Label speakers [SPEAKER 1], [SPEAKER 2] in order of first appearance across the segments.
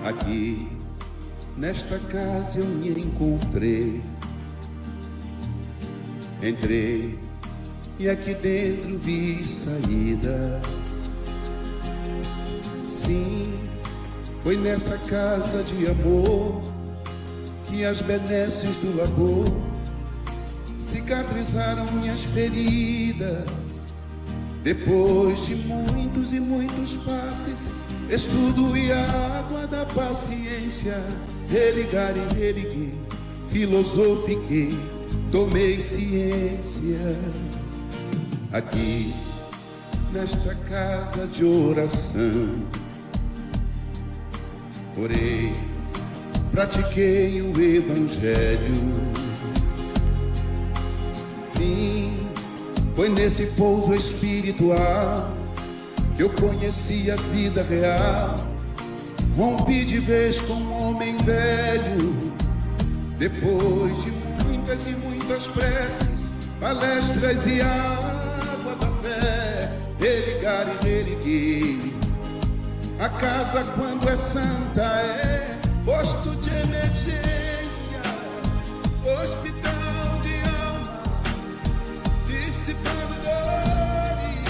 [SPEAKER 1] Aqui, nesta casa eu me encontrei. Entrei e aqui dentro vi saída. Sim, foi nessa casa de amor que as benesses do labor cicatrizaram minhas feridas. Depois de muitos e muitos passes, estudo e a água da paciência, religar e religuei, filosofiquei, tomei ciência. Aqui, nesta casa de oração, orei, pratiquei o Evangelho. Sim, foi nesse pouso espiritual que eu conheci a vida real. Rompi de vez com um homem velho. Depois de muitas e muitas preces, palestras e água da fé, religar e religuei. A casa, quando é santa, é posto de emergência, hospital de alma, dissipando dores,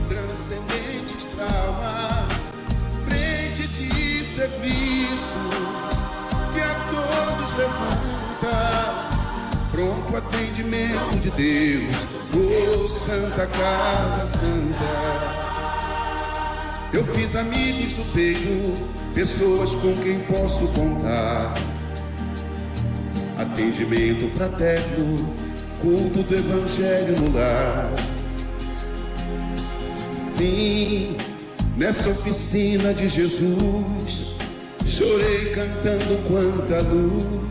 [SPEAKER 1] transcendentes traumas, frente de serviços que a todos levanta, pronto atendimento de Deus, oh Santa Casa Santa. Eu fiz amigos do peito, pessoas com quem posso contar. Atendimento fraterno, culto do Evangelho no lar. Sim, nessa oficina de Jesus, chorei cantando quanta luz,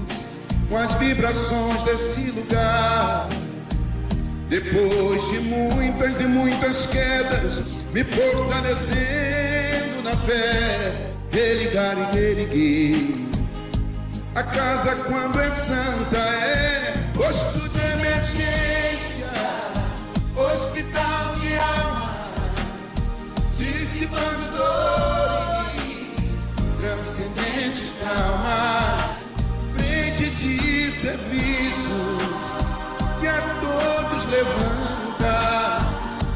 [SPEAKER 1] com as vibrações desse lugar. Depois de muitas e muitas quedas, me fortalecendo na fé, religar e religuei. A casa, quando é santa, é posto de emergência, hospital de alma, dissipando dores, transcendentes traumas, frente de serviços que a todos levanta,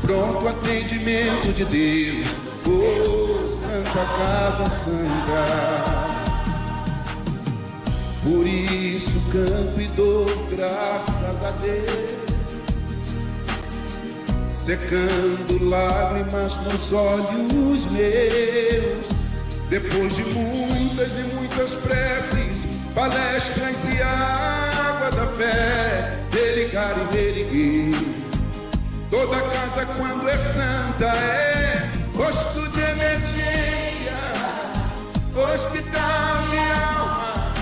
[SPEAKER 1] pronto atendimento de Deus, oh Santa Casa Santa. Por isso canto e dou graças a Deus, secando lágrimas nos olhos meus. Depois de muitas e muitas preces, palestras e água da fé, religar e religuei. Toda casa, quando é santa, é posto de emergência, hospital de alma,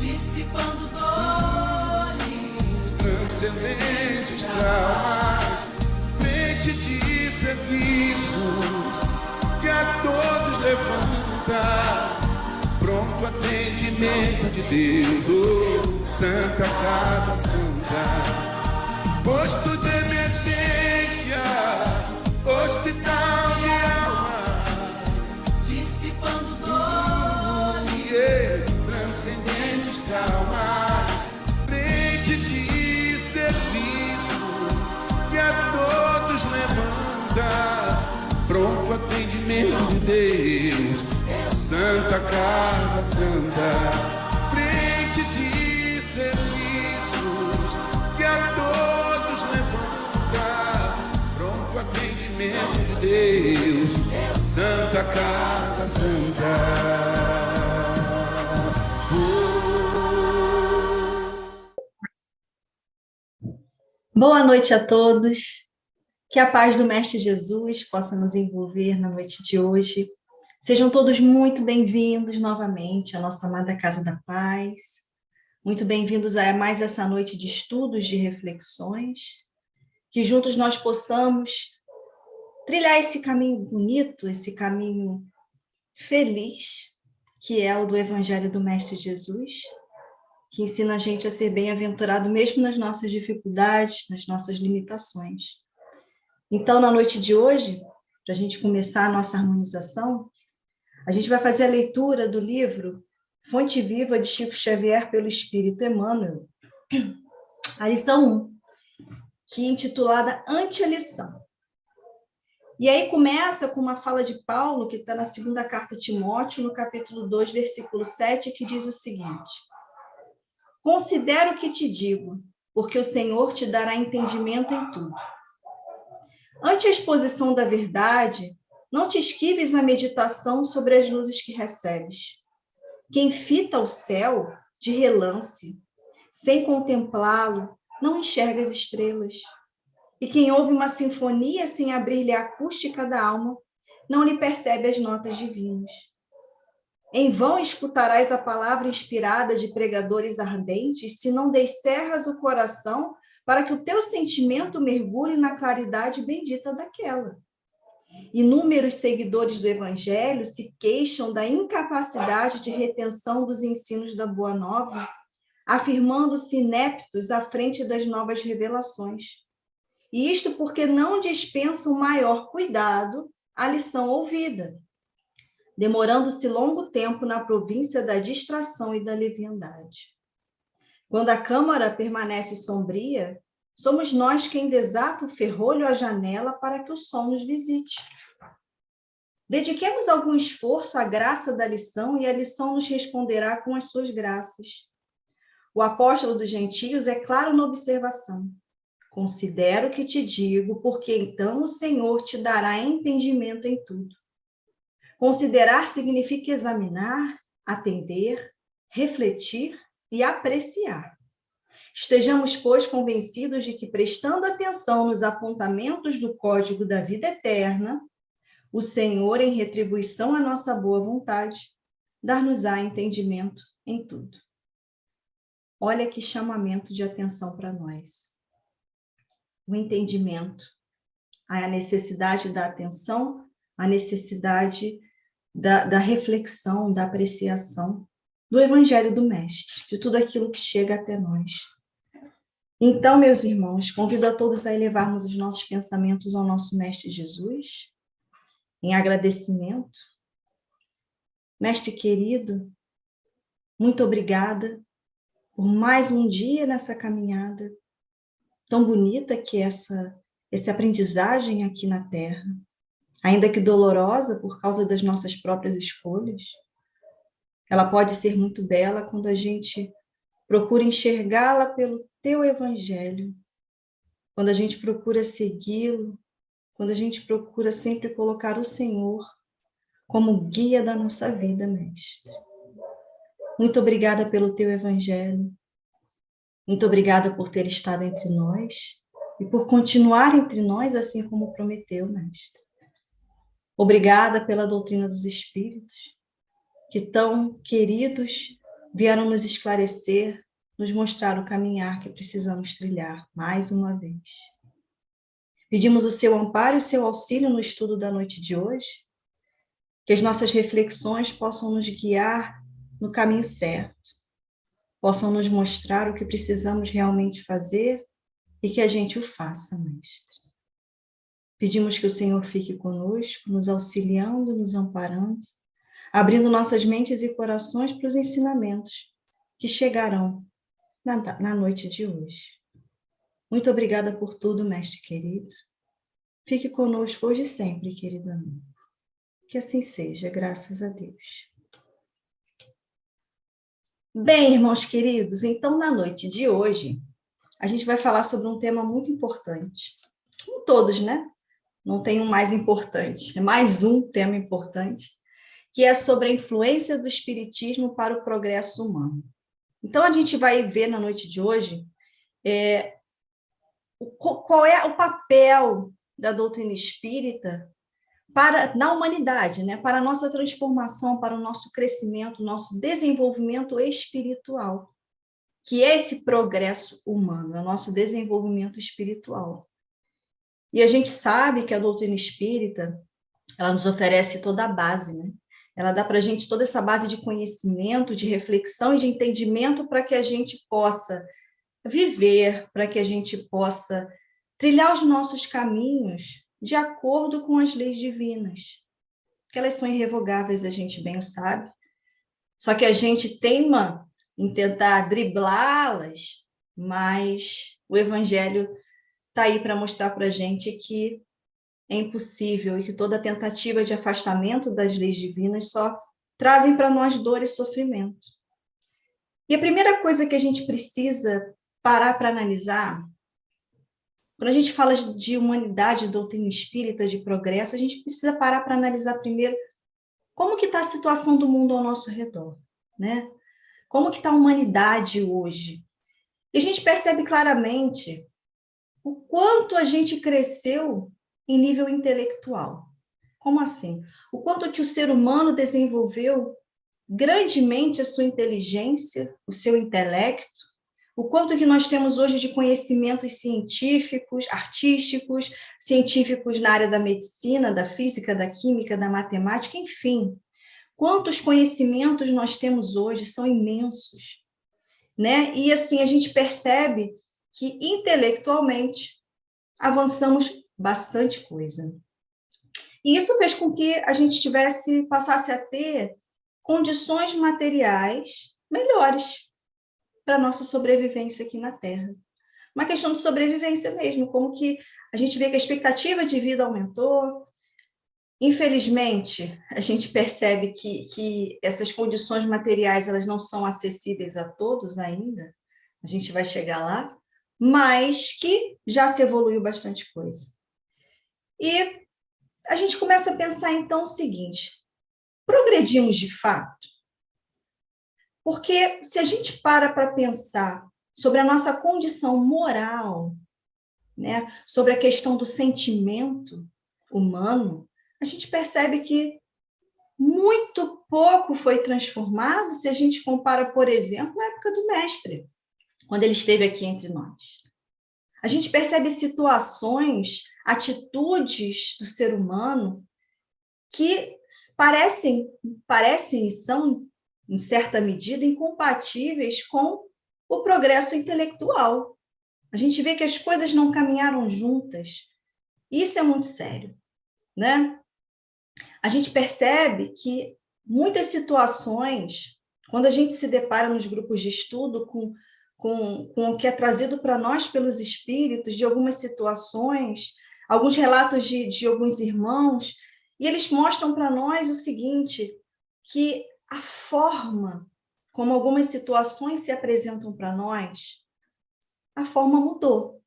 [SPEAKER 2] dissipando dores,
[SPEAKER 1] transcendentes traumas, frente de serviços que a todos levanta, pronto atendimento de Deus, oh Santa Casa Santa. Posto de emergência, hospital de almas,
[SPEAKER 2] dissipando dores,
[SPEAKER 1] transcendentes traumas, frente de serviço que a todos levanta, pronto atendimento de Deus, Santa Casa Santa. Frente de serviços que a todos levanta, pronto atendimento de Deus, Santa Casa Santa.
[SPEAKER 3] Boa noite a todos, que a paz do Mestre Jesus possa nos envolver na noite de hoje. Sejam todos muito bem-vindos novamente à nossa amada Casa da Paz. Muito bem-vindos a mais essa noite de estudos, de reflexões, que juntos nós possamos trilhar esse caminho bonito, esse caminho feliz, que é o do Evangelho do Mestre Jesus, que ensina a gente a ser bem-aventurado mesmo nas nossas dificuldades, nas nossas limitações. Então, na noite de hoje, para a gente começar a nossa harmonização, a gente vai fazer a leitura do livro Fonte Viva de Chico Xavier pelo Espírito Emmanuel, a lição 1, que é intitulada Ante a Lição. E aí começa com uma fala de Paulo, que está na segunda carta a Timóteo, no capítulo 2, versículo 7, que diz o seguinte: Considera o que te digo, porque o Senhor te dará entendimento em tudo. Ante a exposição da verdade, não te esquives na meditação sobre as luzes que recebes. Quem fita o céu de relance, sem contemplá-lo, não enxerga as estrelas. E quem ouve uma sinfonia sem abrir-lhe a acústica da alma, não lhe percebe as notas divinas. Em vão escutarás a palavra inspirada de pregadores ardentes, se não descerras o coração para que o teu sentimento mergulhe na claridade bendita daquela. Inúmeros seguidores do Evangelho se queixam da incapacidade de retenção dos ensinos da Boa Nova, afirmando-se ineptos à frente das novas revelações. E isto porque não dispensam maior cuidado à lição ouvida, demorando-se longo tempo na província da distração e da leviandade. Quando a câmara permanece sombria, somos nós quem desata o ferrolho à janela para que o sol nos visite. Dediquemos algum esforço à graça da lição e a lição nos responderá com as suas graças. O apóstolo dos gentios é claro na observação. Considero o que te digo, porque então o Senhor te dará entendimento em tudo. Considerar significa examinar, atender, refletir e apreciar. Estejamos, pois, convencidos de que, prestando atenção nos apontamentos do código da vida eterna, o Senhor, em retribuição à nossa boa vontade, dar-nos-á entendimento em tudo. Olha que chamamento de atenção para nós. O entendimento, a necessidade da atenção, a necessidade da reflexão, da apreciação do Evangelho do Mestre, de tudo aquilo que chega até nós. Então, meus irmãos, convido a todos a elevarmos os nossos pensamentos ao nosso Mestre Jesus, em agradecimento. Mestre querido, muito obrigada por mais um dia nessa caminhada tão bonita que é essa aprendizagem aqui na Terra, ainda que dolorosa por causa das nossas próprias escolhas. Ela pode ser muito bela quando a gente procura enxergá-la pelo teu Evangelho, quando a gente procura segui-lo, quando a gente procura sempre colocar o Senhor como guia da nossa vida, Mestre. Muito obrigada pelo teu Evangelho. Muito obrigada por ter estado entre nós e por continuar entre nós, assim como prometeu, Mestre. Obrigada pela doutrina dos Espíritos, que tão queridos vieram nos esclarecer, nos mostrar o caminhar que precisamos trilhar mais uma vez. Pedimos o seu amparo e o seu auxílio no estudo da noite de hoje, que as nossas reflexões possam nos guiar no caminho certo, possam nos mostrar o que precisamos realmente fazer e que a gente o faça, Mestre. Pedimos que o Senhor fique conosco, nos auxiliando, nos amparando, abrindo nossas mentes e corações para os ensinamentos que chegarão na noite de hoje. Muito obrigada por tudo, Mestre querido. Fique conosco hoje e sempre, querido amigo. Que assim seja, graças a Deus. Bem, irmãos queridos, então na noite de hoje, a gente vai falar sobre um tema muito importante. Como todos, né? Não tem um mais importante, é mais um tema importante, que é sobre a influência do Espiritismo para o progresso humano. Então, a gente vai ver na noite de hoje qual é o papel da doutrina espírita na humanidade, né? Para a nossa transformação, para o nosso crescimento, nosso desenvolvimento espiritual, que é esse progresso humano, é o nosso desenvolvimento espiritual. E a gente sabe que a doutrina espírita, ela nos oferece toda a base, né? Ela dá para a gente toda essa base de conhecimento, de reflexão e de entendimento para que a gente possa viver, para que a gente possa trilhar os nossos caminhos de acordo com as leis divinas, que elas são irrevogáveis, a gente bem o sabe. Só que a gente teima em tentar driblá-las, mas o Evangelho está aí para mostrar para a gente que é impossível e que toda tentativa de afastamento das leis divinas só trazem para nós dor e sofrimento. E a primeira coisa que a gente precisa parar para analisar, quando a gente fala de humanidade, doutrina espírita, de progresso, a gente precisa parar para analisar primeiro como que está a situação do mundo ao nosso redor, né? Como que está a humanidade hoje? E a gente percebe claramente o quanto a gente cresceu em nível intelectual. Como assim? O quanto que o ser humano desenvolveu grandemente a sua inteligência, o seu intelecto, o quanto que nós temos hoje de conhecimentos científicos, artísticos, científicos na área da medicina, da física, da química, da matemática, enfim. Quantos conhecimentos nós temos hoje, são imensos, né? E assim, a gente percebe que intelectualmente avançamos bastante coisa. E isso fez com que a gente passasse a ter condições materiais melhores para a nossa sobrevivência aqui na Terra. Uma questão de sobrevivência mesmo, como que a gente vê que a expectativa de vida aumentou. Infelizmente, a gente percebe que essas condições materiais elas não são acessíveis a todos ainda, a gente vai chegar lá, mas que já se evoluiu bastante coisa. E a gente começa a pensar, então, o seguinte, progredimos de fato? Porque se a gente para pensar sobre a nossa condição moral, né, sobre a questão do sentimento humano, a gente percebe que muito pouco foi transformado se a gente compara, por exemplo, a época do Mestre, quando ele esteve aqui entre nós. A gente percebe situações, atitudes do ser humano que parecem e são, em certa medida, incompatíveis com o progresso intelectual. A gente vê que as coisas não caminharam juntas. Isso é muito sério, né? A gente percebe que muitas situações, quando a gente se depara nos grupos de estudo com o que é trazido para nós pelos espíritos, de algumas situações, alguns relatos de alguns irmãos, e eles mostram para nós o seguinte, que a forma como algumas situações se apresentam para nós, a forma mudou.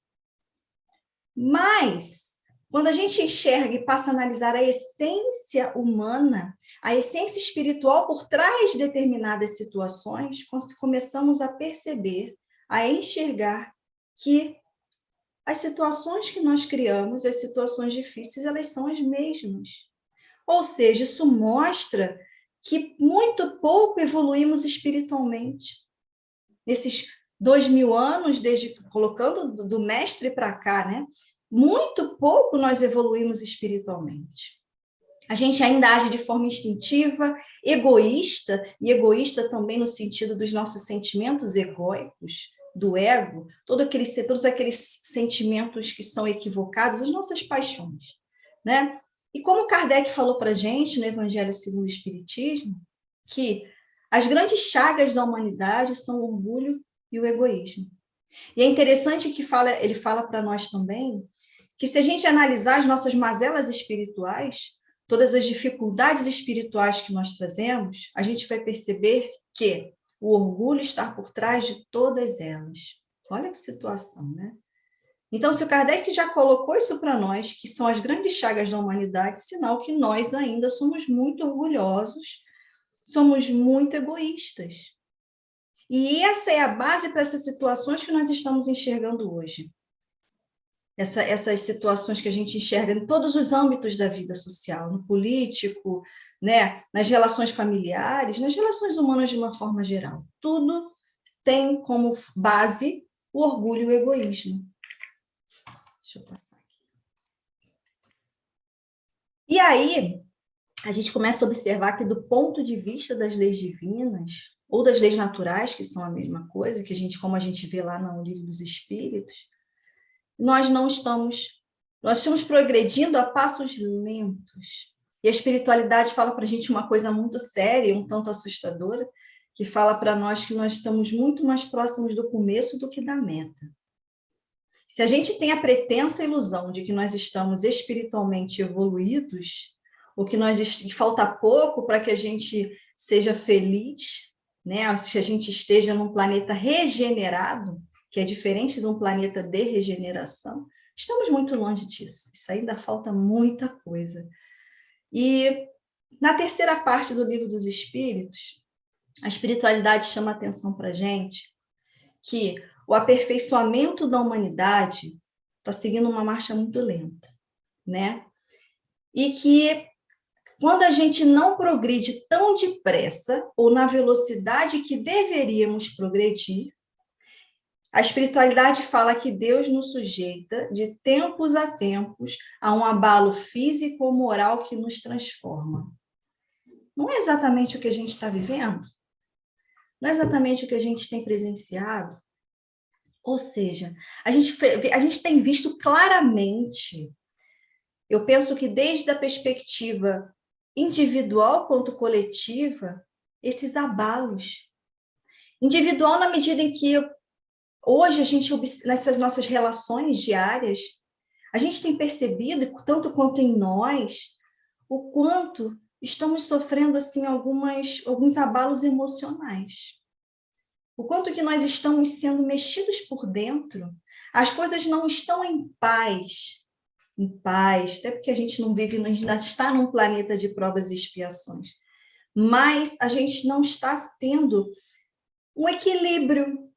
[SPEAKER 3] Mas, quando a gente enxerga e passa a analisar a essência humana, a essência espiritual por trás de determinadas situações, começamos a perceber, a enxergar que as situações que nós criamos, as situações difíceis, elas são as mesmas. Ou seja, isso mostra que muito pouco evoluímos espiritualmente. Nesses 2000 anos, colocando do Mestre para cá, né? Muito pouco nós evoluímos espiritualmente. A gente ainda age de forma instintiva, egoísta, e egoísta também no sentido dos nossos sentimentos egóicos, do ego, todos aqueles sentimentos que são equivocados, as nossas paixões, né? E como Kardec falou para a gente no Evangelho segundo o Espiritismo, que as grandes chagas da humanidade são o orgulho e o egoísmo. E é interessante que ele fala para nós também que se a gente analisar as nossas mazelas espirituais, todas as dificuldades espirituais que nós trazemos, a gente vai perceber que o orgulho está por trás de todas elas. Olha que situação, né? Então, se o Kardec já colocou isso para nós, que são as grandes chagas da humanidade, sinal que nós ainda somos muito orgulhosos, somos muito egoístas. E essa é a base para essas situações que nós estamos enxergando hoje. Essas situações que a gente enxerga em todos os âmbitos da vida social, no político, né, nas relações familiares, nas relações humanas de uma forma geral. Tudo tem como base o orgulho e o egoísmo. Deixa eu passar aqui. E aí, a gente começa a observar que do ponto de vista das leis divinas, ou das leis naturais, que são a mesma coisa, que como a gente vê lá no Livro dos Espíritos, nós não estamos Nós estamos progredindo a passos lentos. E a espiritualidade fala para a gente uma coisa muito séria, um tanto assustadora, que fala para nós que nós estamos muito mais próximos do começo do que da meta. Se a gente tem a pretensa ilusão de que nós estamos espiritualmente evoluídos, ou que falta pouco para que a gente seja feliz, né? Se a gente esteja num planeta regenerado, que é diferente de um planeta de regeneração, estamos muito longe disso. Isso ainda falta muita coisa. E na terceira parte do Livro dos Espíritos, a espiritualidade chama a atenção para a gente que o aperfeiçoamento da humanidade está seguindo uma marcha muito lenta, né? E que quando a gente não progride tão depressa ou na velocidade que deveríamos progredir, a espiritualidade fala que Deus nos sujeita de tempos a tempos a um abalo físico ou moral que nos transforma. Não é exatamente o que a gente está vivendo? Não é exatamente o que a gente tem presenciado? Ou seja, a gente tem visto claramente, eu penso que desde a perspectiva individual quanto coletiva, esses abalos. Individual na medida em que hoje a gente, nessas nossas relações diárias, a gente tem percebido, tanto quanto em nós, o quanto estamos sofrendo assim alguns abalos emocionais. O quanto que nós estamos sendo mexidos por dentro, as coisas não estão em paz, até porque a gente não vive, a gente ainda está num planeta de provas e expiações, mas a gente não está tendo um equilíbrio,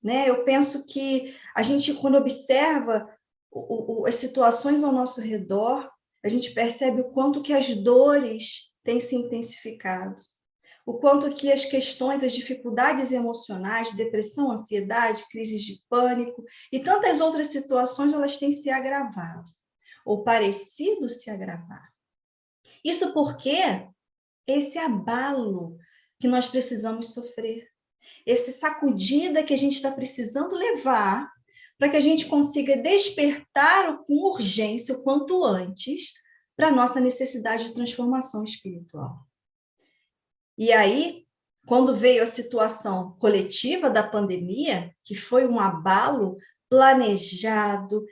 [SPEAKER 3] né? Eu penso que a gente, quando observa as situações ao nosso redor, a gente percebe o quanto que as dores têm se intensificado, o quanto que as questões, as dificuldades emocionais, depressão, ansiedade, crises de pânico e tantas outras situações, elas têm se agravado, ou parecido se agravar. Isso porque esse abalo que nós precisamos sofrer, esse sacudida que a gente está precisando levar para que a gente consiga despertar com urgência, o quanto antes, para a nossa necessidade de transformação espiritual. E aí, quando veio a situação coletiva da pandemia, que foi um abalo planejado,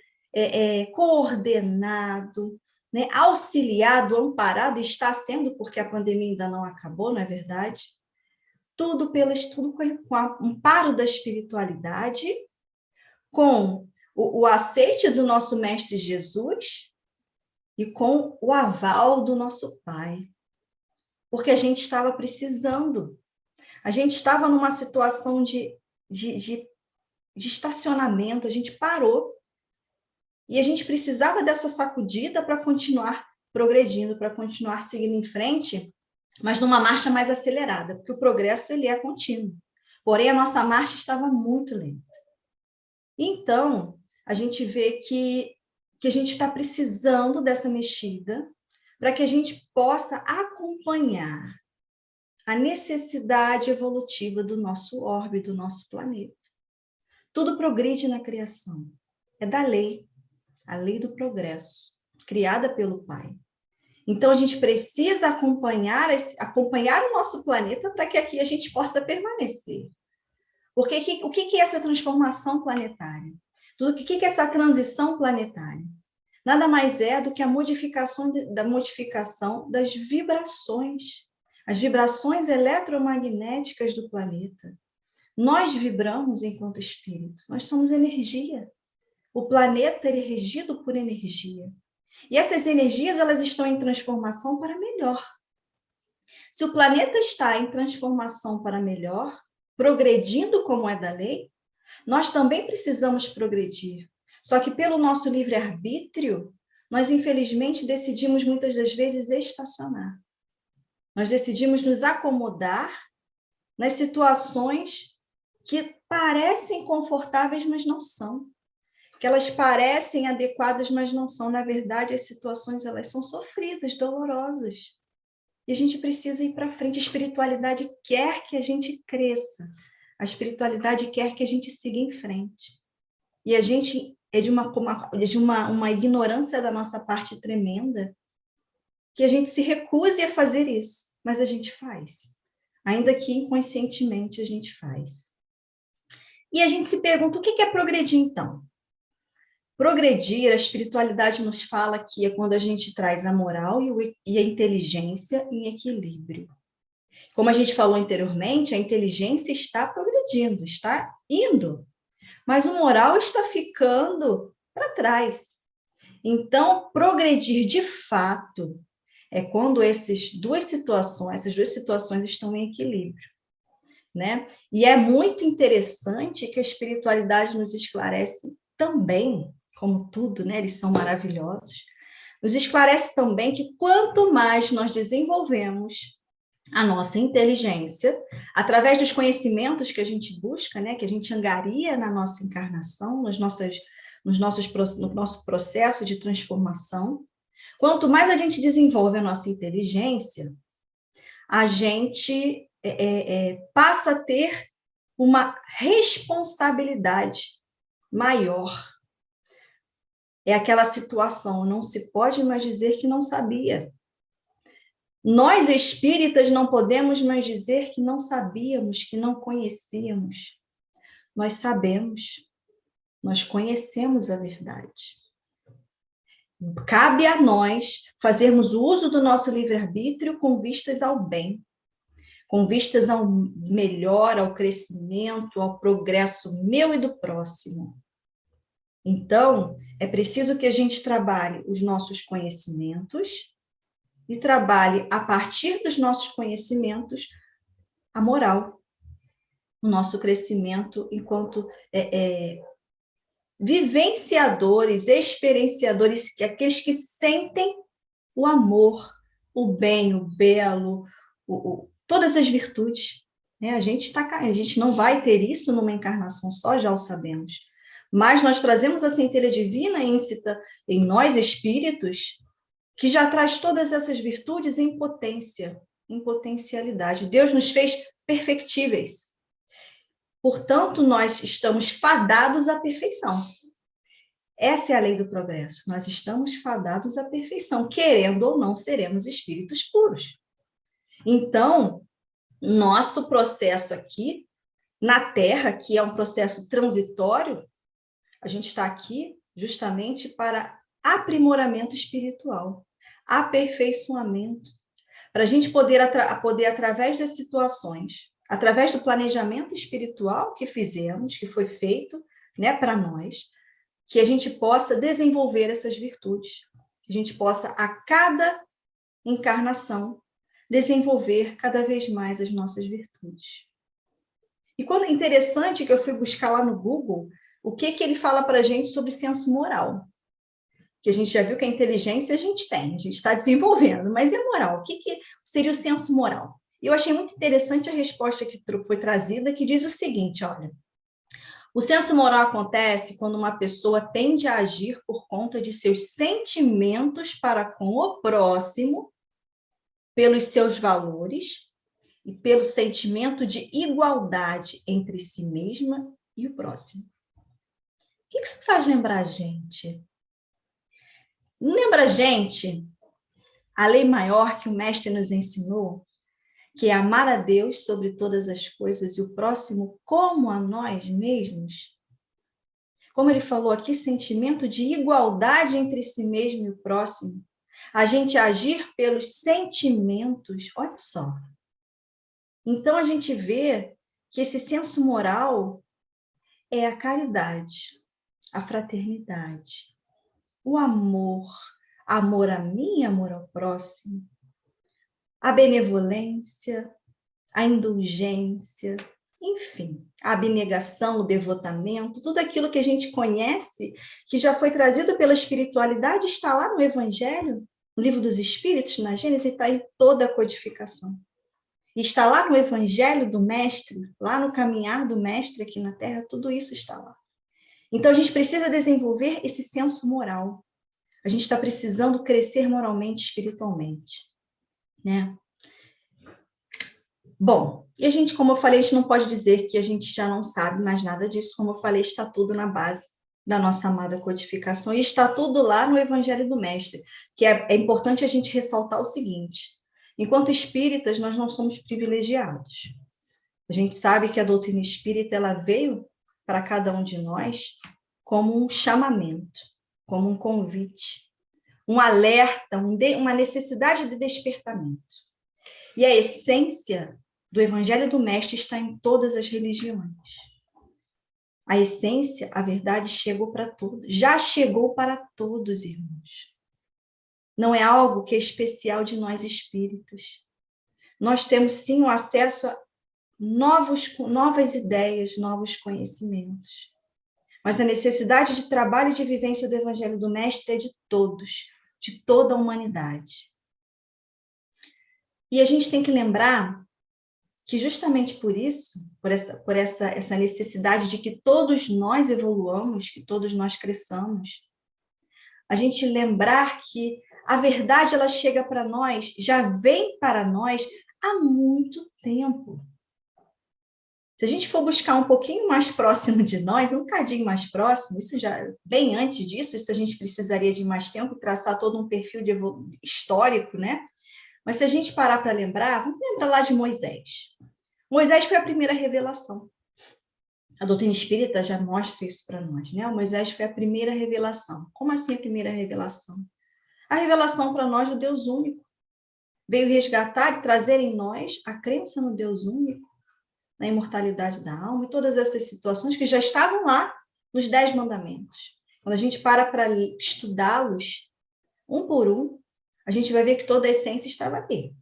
[SPEAKER 3] coordenado, né, auxiliado, amparado, está sendo, porque a pandemia ainda não acabou, não é verdade? Tudo com o amparo da espiritualidade, com o aceite do nosso Mestre Jesus e com o aval do nosso Pai. Porque a gente estava precisando. A gente estava numa situação de estacionamento, a gente parou. E a gente precisava dessa sacudida para continuar progredindo, para continuar seguindo em frente, mas numa marcha mais acelerada, porque o progresso ele é contínuo. Porém, a nossa marcha estava muito lenta. Então, a gente vê que a gente está precisando dessa mexida para que a gente possa acompanhar a necessidade evolutiva do nosso orbe, do nosso planeta. Tudo progride na criação. É da lei, a lei do progresso, criada pelo Pai. Então, a gente precisa acompanhar o nosso planeta para que aqui a gente possa permanecer. Porque o que é essa transformação planetária? O que é essa transição planetária? Nada mais é do que a modificação das vibrações, as vibrações eletromagnéticas do planeta. Nós vibramos enquanto espírito, nós somos energia. O planeta é regido por energia. E essas energias, elas estão em transformação para melhor. Se o planeta está em transformação para melhor, progredindo como é da lei, nós também precisamos progredir. Só que pelo nosso livre-arbítrio, nós infelizmente decidimos muitas das vezes estacionar. Nós decidimos nos acomodar nas situações que parecem confortáveis, mas não são. Que elas parecem adequadas, mas não são. Na verdade, as situações elas são sofridas, dolorosas. E a gente precisa ir para frente. A espiritualidade quer que a gente cresça. A espiritualidade quer que a gente siga em frente. E a gente é de uma ignorância da nossa parte tremenda, que a gente se recuse a fazer isso, mas a gente faz. Ainda que inconscientemente a gente faz. E a gente se pergunta, o que é progredir então? Progredir, a espiritualidade nos fala que é quando a gente traz a moral e a inteligência em equilíbrio. Como a gente falou anteriormente, a inteligência está progredindo, está indo, mas o moral está ficando para trás. Então, progredir de fato é quando essas duas situações estão em equilíbrio, né? E é muito interessante que a espiritualidade nos esclarece também, como tudo, né? Eles são maravilhosos. Nos esclarece também que quanto mais nós desenvolvemos a nossa inteligência, através dos conhecimentos que a gente busca, né, que a gente angaria na nossa encarnação, no nosso processo de transformação, quanto mais a gente desenvolve a nossa inteligência, a gente passa a ter uma responsabilidade maior. É aquela situação, não se pode mais dizer que não sabia. Nós, espíritas, não podemos mais dizer que não sabíamos, que não conhecíamos. Nós sabemos, nós conhecemos a verdade. Cabe a nós fazermos o uso do nosso livre-arbítrio com vistas ao bem, com vistas ao melhor, ao crescimento, ao progresso meu e do próximo. Então, é preciso que a gente trabalhe os nossos conhecimentos e trabalhe, a partir dos nossos conhecimentos, a moral, o nosso crescimento enquanto vivenciadores, experienciadores, aqueles que sentem o amor, o bem, o belo, todas as virtudes. Né? A gente não vai ter isso numa encarnação só, já o sabemos. Mas nós trazemos a centelha divina íncita em nós, espíritos, que já traz todas essas virtudes em potência, em potencialidade. Deus nos fez perfectíveis. Portanto, nós estamos fadados à perfeição. Essa é a lei do progresso. Nós estamos fadados à perfeição. Querendo ou não, seremos espíritos puros. Então, nosso processo aqui, na Terra, que é um processo transitório, a gente está aqui justamente para aprimoramento espiritual, aperfeiçoamento, para a gente poder, através das situações, através do planejamento espiritual que fizemos, que foi feito, né, para nós, que a gente possa desenvolver essas virtudes, que a gente possa, a cada encarnação, desenvolver cada vez mais as nossas virtudes. E quando é interessante que eu fui buscar lá no Google, o que ele fala para a gente sobre senso moral. Que a gente já viu que a inteligência a gente tem, a gente está desenvolvendo, mas e a moral? O que seria o senso moral? E eu achei muito interessante a resposta que foi trazida, que diz o seguinte, olha, o senso moral acontece quando uma pessoa tende a agir por conta de seus sentimentos para com o próximo, pelos seus valores e pelo sentimento de igualdade entre si mesma e o próximo. O que isso faz lembrar a gente? Lembra a gente a lei maior que o mestre nos ensinou, que é amar a Deus sobre todas as coisas e o próximo como a nós mesmos? Como ele falou aqui, sentimento de igualdade entre si mesmo e o próximo. A gente agir pelos sentimentos, olha só. Então, a gente vê que esse senso moral é a caridade, a fraternidade, o amor a mim e amor ao próximo, a benevolência, a indulgência, enfim, a abnegação, o devotamento, tudo aquilo que a gente conhece, que já foi trazido pela espiritualidade, está lá no Evangelho, no Livro dos Espíritos, na Gênesis, está aí toda a codificação. E está lá no Evangelho do Mestre, lá no caminhar do Mestre aqui na Terra, tudo isso está lá. Então, a gente precisa desenvolver esse senso moral. A gente está precisando crescer moralmente, espiritualmente, né? Bom, e a gente, como eu falei, a gente não pode dizer que a gente já não sabe mais nada disso, como eu falei, está tudo na base da nossa amada codificação, e está tudo lá no Evangelho do Mestre, que é importante a gente ressaltar o seguinte: enquanto espíritas, nós não somos privilegiados. A gente sabe que a doutrina espírita ela veio para cada um de nós como um chamamento, como um convite, um alerta, uma necessidade de despertamento. E a essência do Evangelho do Mestre está em todas as religiões. A essência, a verdade, chegou para todos, já chegou para todos, irmãos. Não é algo que é especial de nós espíritas. Nós temos, sim, o acesso a novas ideias, novos conhecimentos. Mas a necessidade de trabalho e de vivência do Evangelho do Mestre é de todos, de toda a humanidade. E a gente tem que lembrar que justamente por isso, por essa necessidade de que todos nós evoluamos, que todos nós cresçamos, a gente lembrar que a verdade ela chega para nós, já vem para nós há muito tempo. Se a gente for buscar um pouquinho mais próximo de nós, um cadinho mais próximo, isso já bem antes disso, isso a gente precisaria de mais tempo, traçar todo um perfil histórico, né? Mas se a gente parar para lembrar, vamos lembrar lá de Moisés. Moisés foi a primeira revelação. A doutrina espírita já mostra isso para nós, né? O Moisés foi a primeira revelação. Como assim a primeira revelação? A revelação para nós do Deus único. Veio resgatar e trazer em nós a crença no Deus único, na imortalidade da alma e todas essas situações que já estavam lá nos 10 mandamentos. Quando a gente para estudá-los, um por um, a gente vai ver que toda a essência estava ali.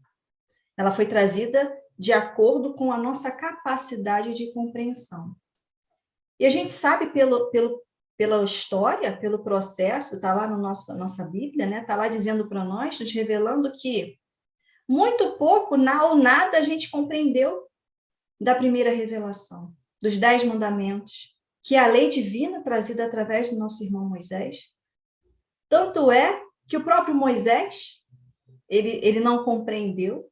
[SPEAKER 3] Ela foi trazida de acordo com a nossa capacidade de compreensão. E a gente sabe pela história, pelo processo, está lá na nossa Bíblia, né? Está lá dizendo para nós, nos revelando que muito pouco ou nada a gente compreendeu da primeira revelação, dos 10 mandamentos, que é a lei divina trazida através do nosso irmão Moisés. Tanto é que o próprio Moisés, ele não compreendeu.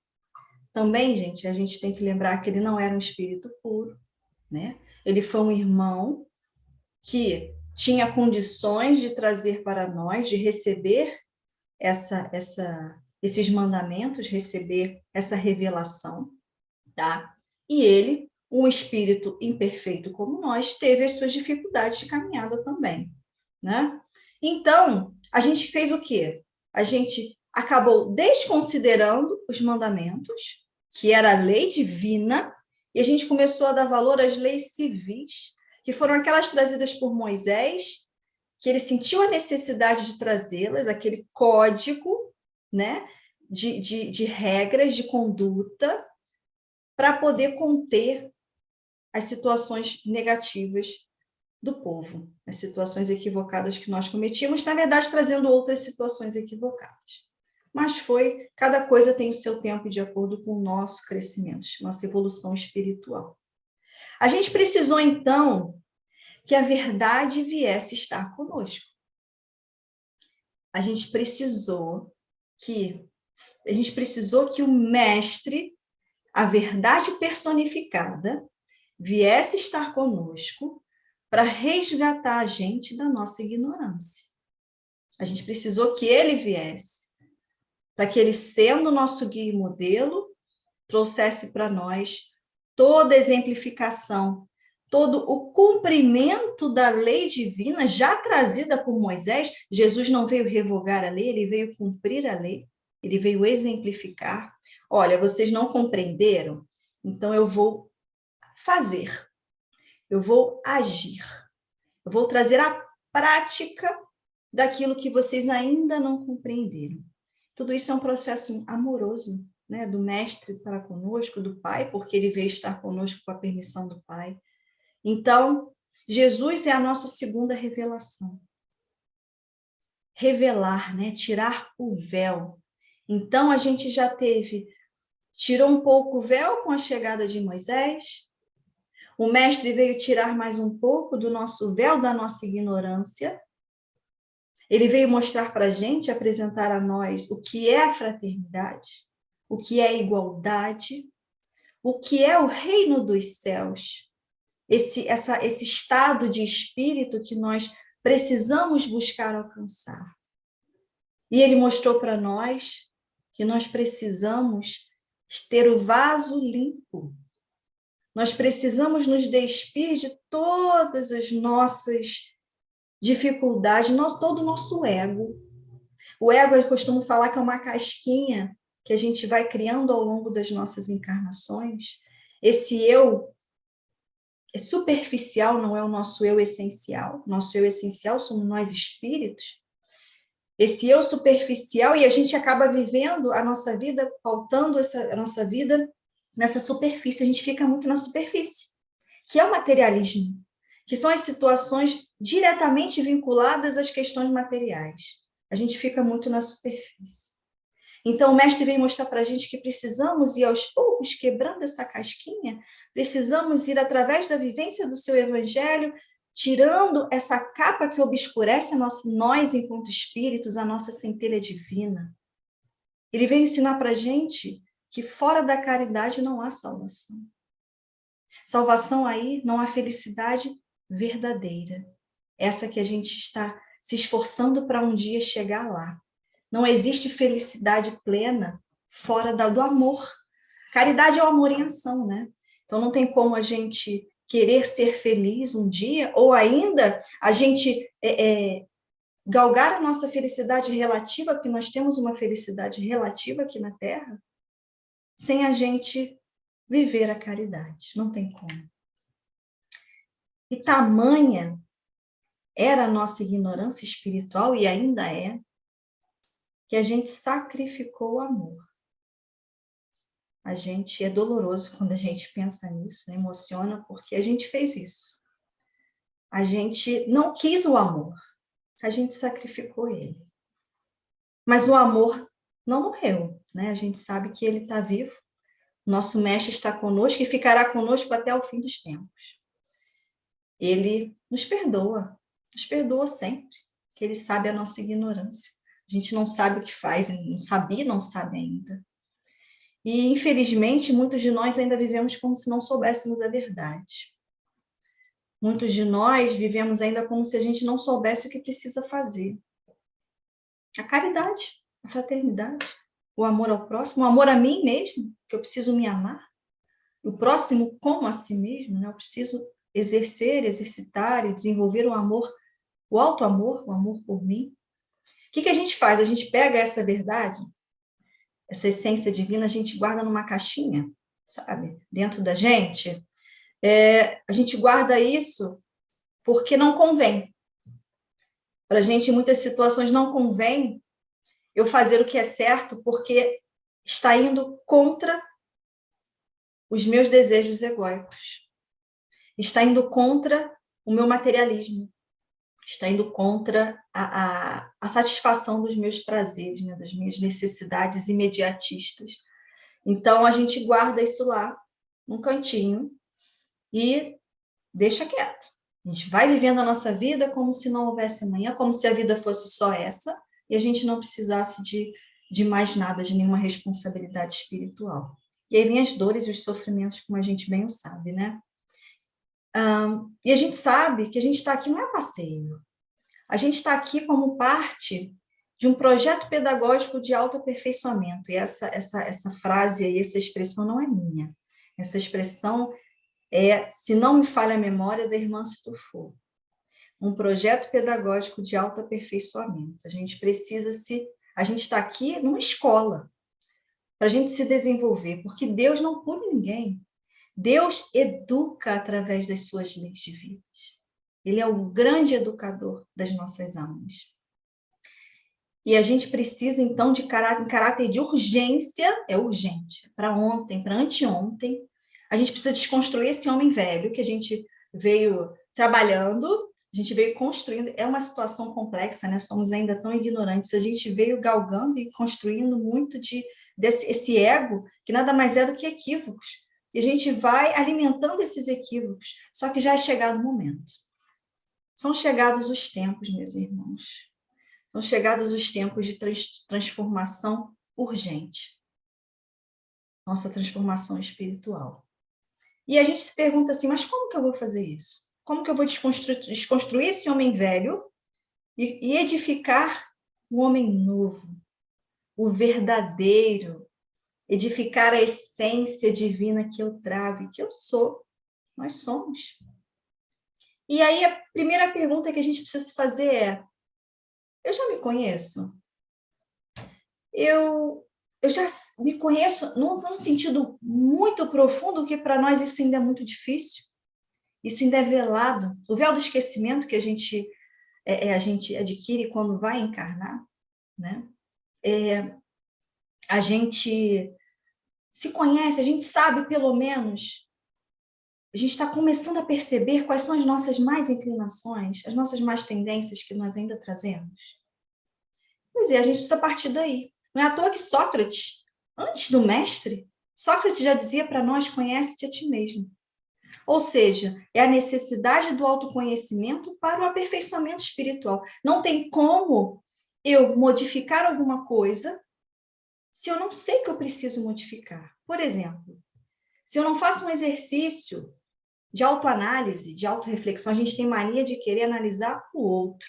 [SPEAKER 3] Também, gente, a gente tem que lembrar que ele não era um espírito puro, né? Ele foi um irmão que tinha condições de trazer para nós, de receber esses mandamentos, receber essa revelação, tá? E ele, um espírito imperfeito como nós, teve as suas dificuldades de caminhada também, né? Então, a gente fez o quê? A gente acabou desconsiderando os mandamentos, que era a lei divina, e a gente começou a dar valor às leis civis, que foram aquelas trazidas por Moisés, que ele sentiu a necessidade de trazê-las, aquele código, né, de regras de conduta, para poder conter as situações negativas do povo, as situações equivocadas que nós cometíamos, na verdade, trazendo outras situações equivocadas. Mas cada coisa tem o seu tempo de acordo com o nosso crescimento, nossa evolução espiritual. A gente precisou, então, que a verdade viesse estar conosco. A gente precisou que o mestre, a verdade personificada, viesse estar conosco para resgatar a gente da nossa ignorância. A gente precisou que ele viesse, para que ele, sendo nosso guia e modelo, trouxesse para nós toda a exemplificação, todo o cumprimento da lei divina já trazida por Moisés. Jesus não veio revogar a lei, ele veio cumprir a lei, ele veio exemplificar. Olha, vocês não compreenderam? Então eu vou fazer, eu vou agir, eu vou trazer a prática daquilo que vocês ainda não compreenderam. Tudo isso é um processo amoroso, né, do mestre para conosco, do Pai, porque ele veio estar conosco com a permissão do Pai. Então, Jesus é a nossa segunda revelação. Revelar, né, tirar o véu. Então, a gente já tirou um pouco o véu com a chegada de Moisés. O mestre veio tirar mais um pouco do nosso véu, da nossa ignorância. Ele veio mostrar para a gente, apresentar a nós o que é a fraternidade, o que é a igualdade, o que é o reino dos céus, esse estado de espírito que nós precisamos buscar alcançar. E ele mostrou para nós que nós precisamos ter o vaso limpo. Nós precisamos nos despir de todas as nossas dificuldades, todo o nosso ego. O ego, eu costumo falar que é uma casquinha que a gente vai criando ao longo das nossas encarnações. Esse eu é superficial, não é o nosso eu essencial. Nosso eu essencial somos nós espíritos. Esse eu superficial, e a gente acaba vivendo a nossa vida, pautando a nossa vida nessa superfície. A gente fica muito na superfície, que é o materialismo, que são as situações diretamente vinculadas às questões materiais. A gente fica muito na superfície. Então, o mestre vem mostrar para a gente que precisamos ir aos poucos quebrando essa casquinha, precisamos ir através da vivência do seu evangelho, tirando essa capa que obscurece nós, enquanto espíritos, a nossa centelha divina. Ele vem ensinar para a gente que fora da caridade não há salvação. Salvação aí não há felicidade verdadeira. Essa que a gente está se esforçando para um dia chegar lá. Não existe felicidade plena fora do amor. Caridade é o amor em ação, né? Então não tem como a gente querer ser feliz um dia, ou ainda a gente galgar a nossa felicidade relativa, porque nós temos uma felicidade relativa aqui na Terra, sem a gente viver a caridade. Não tem como. E tamanha era a nossa ignorância espiritual, e ainda é, que a gente sacrificou o amor. A gente é doloroso quando a gente pensa nisso, né? Emociona, porque a gente fez isso. A gente não quis o amor, a gente sacrificou ele. Mas o amor não morreu, né? A gente sabe que ele está vivo, nosso mestre está conosco e ficará conosco até o fim dos tempos. Ele nos perdoa sempre, que ele sabe a nossa ignorância. A gente não sabe o que faz, não sabia, não sabe ainda. E, infelizmente, muitos de nós ainda vivemos como se não soubéssemos a verdade. Muitos de nós vivemos ainda como se a gente não soubesse o que precisa fazer. A caridade, a fraternidade, o amor ao próximo, o amor a mim mesmo, que eu preciso me amar. O próximo como a si mesmo, né? Eu preciso exercitar e desenvolver o amor, o auto-amor, o amor por mim. O que a gente faz? A gente pega essa verdade, essa essência divina, a gente guarda numa caixinha, sabe? Dentro da gente. A gente guarda isso porque não convém. Para a gente, em muitas situações, não convém eu fazer o que é certo porque está indo contra os meus desejos egóicos. Está indo contra o meu materialismo. Está indo contra a satisfação dos meus prazeres, né, das minhas necessidades imediatistas. Então, a gente guarda isso lá, num cantinho, e deixa quieto. A gente vai vivendo a nossa vida como se não houvesse amanhã, como se a vida fosse só essa, e a gente não precisasse de mais nada, de nenhuma responsabilidade espiritual. E aí vem as dores e os sofrimentos, como a gente bem o sabe, né? E a gente sabe que a gente está aqui não é passeio. A gente está aqui como parte de um projeto pedagógico de autoaperfeiçoamento. E essa frase aí, essa expressão não é minha. Essa expressão se não me falha a memória, da irmã Situfo. Um projeto pedagógico de autoaperfeiçoamento. A gente está aqui numa escola para a gente se desenvolver, porque Deus não pune ninguém. Deus educa através das suas leis divinas. Ele é o grande educador das nossas almas. E a gente precisa, então, em caráter de urgência, é urgente, para ontem, para anteontem, a gente precisa desconstruir esse homem velho que a gente veio trabalhando, a gente veio construindo. É uma situação complexa, né? Somos ainda tão ignorantes. A gente veio galgando e construindo muito desse ego, que nada mais é do que equívocos. E a gente vai alimentando esses equívocos, só que já é chegado o momento. São chegados os tempos, meus irmãos. São chegados os tempos de transformação urgente. Nossa transformação espiritual. E a gente se pergunta assim, mas como que eu vou fazer isso? Como que eu vou desconstruir esse homem velho e edificar um homem novo, o verdadeiro, edificar a essência divina que eu trago e que eu sou. Nós somos. E aí a primeira pergunta que a gente precisa se fazer é: eu já me conheço? Eu já me conheço num sentido muito profundo, que para nós isso ainda é muito difícil. Isso ainda é velado. O véu do esquecimento que a gente adquire quando vai encarnar, né? A gente se conhece, a gente sabe pelo menos, a gente está começando a perceber quais são as nossas mais inclinações, as nossas mais tendências que nós ainda trazemos. Pois é, a gente precisa partir daí. Não é à toa que Sócrates, antes do mestre, Sócrates já dizia para nós: conhece-te a ti mesmo. Ou seja, é a necessidade do autoconhecimento para o aperfeiçoamento espiritual. Não tem como eu modificar alguma coisa se eu não sei que eu preciso modificar. Por exemplo, se eu não faço um exercício de autoanálise, de autorreflexão, a gente tem mania de querer analisar o outro,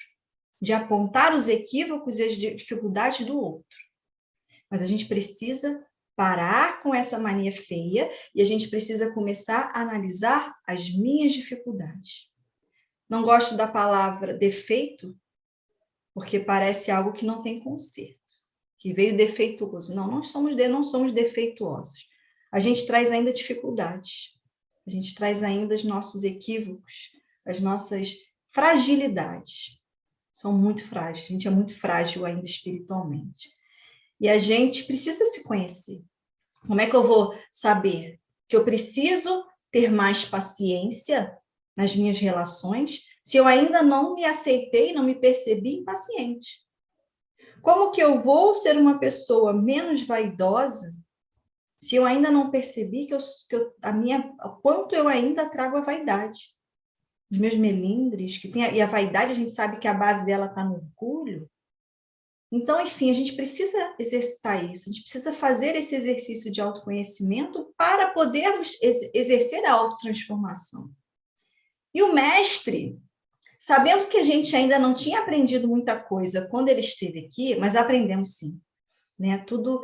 [SPEAKER 3] de apontar os equívocos e as dificuldades do outro. Mas a gente precisa parar com essa mania feia e a gente precisa começar a analisar as minhas dificuldades. Não gosto da palavra defeito, porque parece algo que não tem conserto, que veio defeituoso. Não, não somos defeituosos. A gente traz ainda dificuldades. A gente traz ainda os nossos equívocos, as nossas fragilidades. São muito frágeis. A gente é muito frágil ainda espiritualmente. E a gente precisa se conhecer. Como é que eu vou saber que eu preciso ter mais paciência nas minhas relações se eu ainda não me aceitei, não me percebi impaciente? Como que eu vou ser uma pessoa menos vaidosa se eu ainda não percebi quanto eu ainda trago a vaidade? Os meus melindres, e a vaidade, a gente sabe que a base dela está no orgulho. Então, enfim, a gente precisa exercitar isso, a gente precisa fazer esse exercício de autoconhecimento para podermos exercer a autotransformação. E o mestre, sabendo que a gente ainda não tinha aprendido muita coisa quando ele esteve aqui, mas aprendemos sim, né? Tudo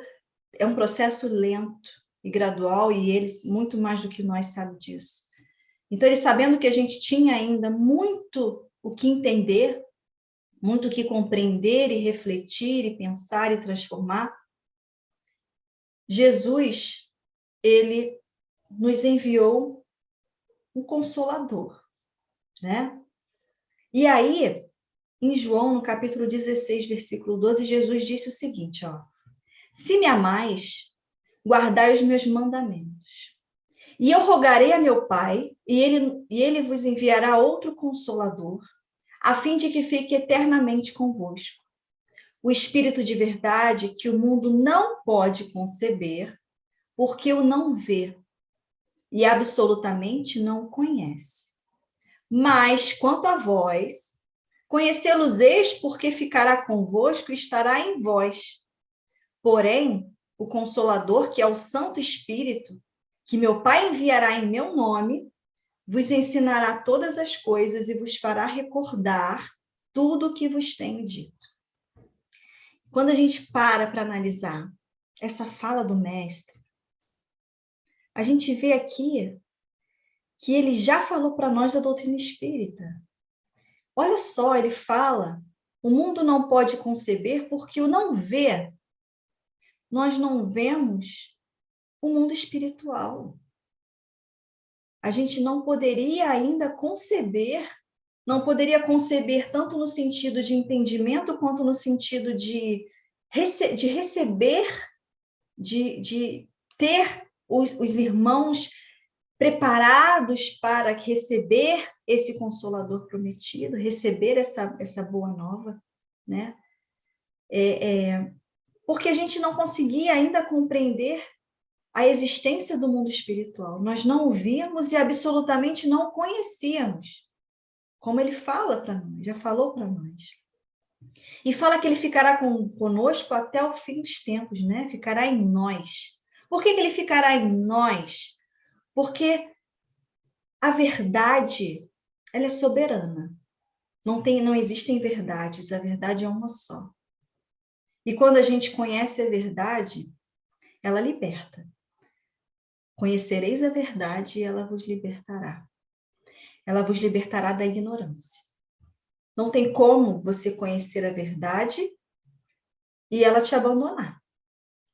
[SPEAKER 3] é um processo lento e gradual, e ele, muito mais do que nós, sabe disso. Então, ele, sabendo que a gente tinha ainda muito o que entender, muito o que compreender e refletir e pensar e transformar, Jesus, ele nos enviou um consolador, né? E aí, em João, no capítulo 16, versículo 12, Jesus disse o seguinte, ó: se me amais, guardai os meus mandamentos. E eu rogarei a meu Pai, e ele vos enviará outro consolador, a fim de que fique eternamente convosco. O Espírito de verdade que o mundo não pode conceber, porque o não vê e absolutamente não o conhece. Mas, quanto a vós, conhecê-los-eis, porque ficará convosco e estará em vós. Porém, o Consolador, que é o Santo Espírito, que meu Pai enviará em meu nome, vos ensinará todas as coisas e vos fará recordar tudo o que vos tenho dito. Quando a gente para analisar essa fala do mestre, a gente vê aqui que ele já falou para nós da doutrina espírita. Olha só, ele fala: o mundo não pode conceber porque o não vê. Nós não vemos o mundo espiritual. A gente não poderia ainda conceber, não poderia conceber tanto no sentido de entendimento quanto no sentido de receber, de ter os irmãos preparados para receber esse Consolador prometido, receber essa boa nova, né? Porque a gente não conseguia ainda compreender a existência do mundo espiritual. Nós não o víamos e absolutamente não o conhecíamos. Como ele fala para nós, já falou para nós. E fala que ele ficará conosco até o fim dos tempos, né? Ficará em nós. Por que ele ficará em nós? Porque a verdade, ela é soberana. Não existem verdades, a verdade é uma só. E quando a gente conhece a verdade, ela liberta. Conhecereis a verdade e ela vos libertará. Ela vos libertará da ignorância. Não tem como você conhecer a verdade e ela te abandonar.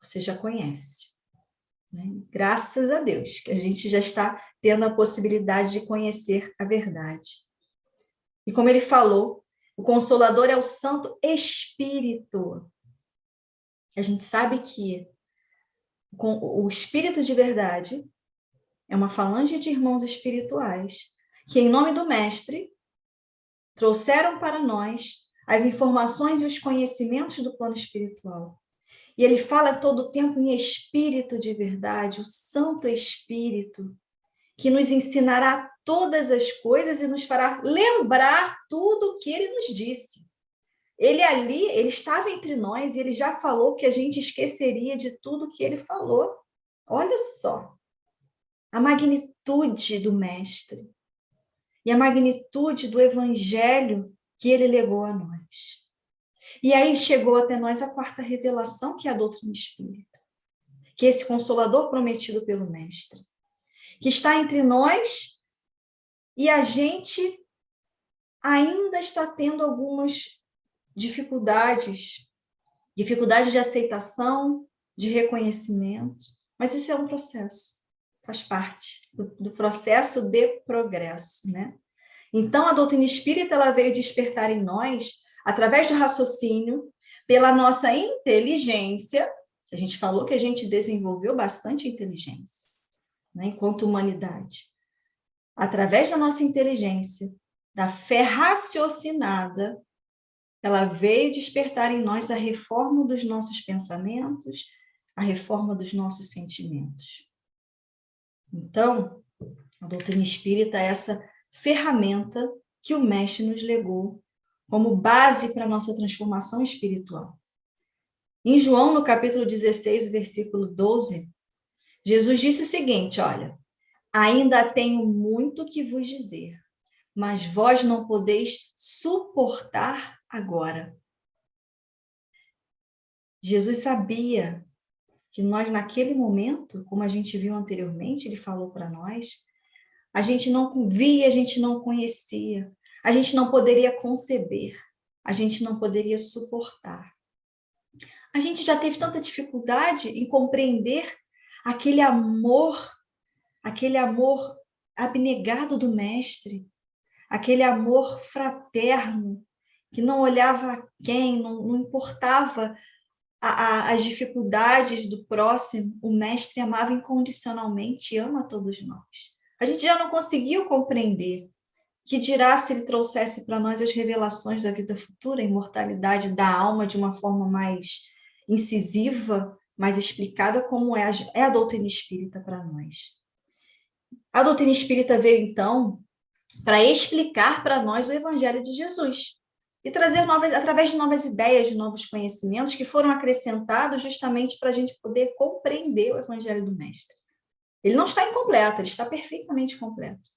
[SPEAKER 3] Você já conhece. Né? Graças a Deus, que a gente já está tendo a possibilidade de conhecer a verdade. E como ele falou, o Consolador é o Santo Espírito. A gente sabe que o Espírito de verdade é uma falange de irmãos espirituais que, em nome do Mestre, trouxeram para nós as informações e os conhecimentos do plano espiritual. E ele fala todo o tempo em Espírito de verdade, o Santo Espírito, que nos ensinará todas as coisas e nos fará lembrar tudo o que ele nos disse. Ele estava entre nós e ele já falou que a gente esqueceria de tudo que ele falou. Olha só a magnitude do Mestre e a magnitude do Evangelho que ele legou a nós. E aí chegou até nós a quarta revelação, que é a doutrina espírita, que é esse Consolador prometido pelo Mestre, que está entre nós e a gente ainda está tendo algumas dificuldades de aceitação, de reconhecimento, mas isso é um processo, faz parte do processo de progresso, né? Então, a doutrina espírita ela veio despertar em nós, através do raciocínio, pela nossa inteligência. A gente falou que a gente desenvolveu bastante inteligência, né, enquanto humanidade. Através da nossa inteligência, da fé raciocinada, ela veio despertar em nós a reforma dos nossos pensamentos, a reforma dos nossos sentimentos. Então, a doutrina espírita é essa ferramenta que o Mestre nos legou como base para a nossa transformação espiritual. Em João, no capítulo 16, versículo 12, Jesus disse o seguinte, olha, ainda tenho muito que vos dizer, mas vós não podeis suportar agora. Jesus sabia que nós, naquele momento, como a gente viu anteriormente, ele falou para nós, a gente não via, a gente não conhecia, a gente não poderia conceber, a gente não poderia suportar. A gente já teve tanta dificuldade em compreender aquele amor abnegado do Mestre, aquele amor fraterno, que não olhava a quem, não importava as dificuldades do próximo, o Mestre amava incondicionalmente e ama todos nós. A gente já não conseguiu compreender, que dirá se ele trouxesse para nós as revelações da vida futura, a imortalidade da alma de uma forma mais incisiva, mais explicada, como é a doutrina espírita para nós. A doutrina espírita veio, então, para explicar para nós o Evangelho de Jesus e trazer através de novas ideias, de novos conhecimentos que foram acrescentados justamente para a gente poder compreender o Evangelho do Mestre. Ele não está incompleto, ele está perfeitamente completo.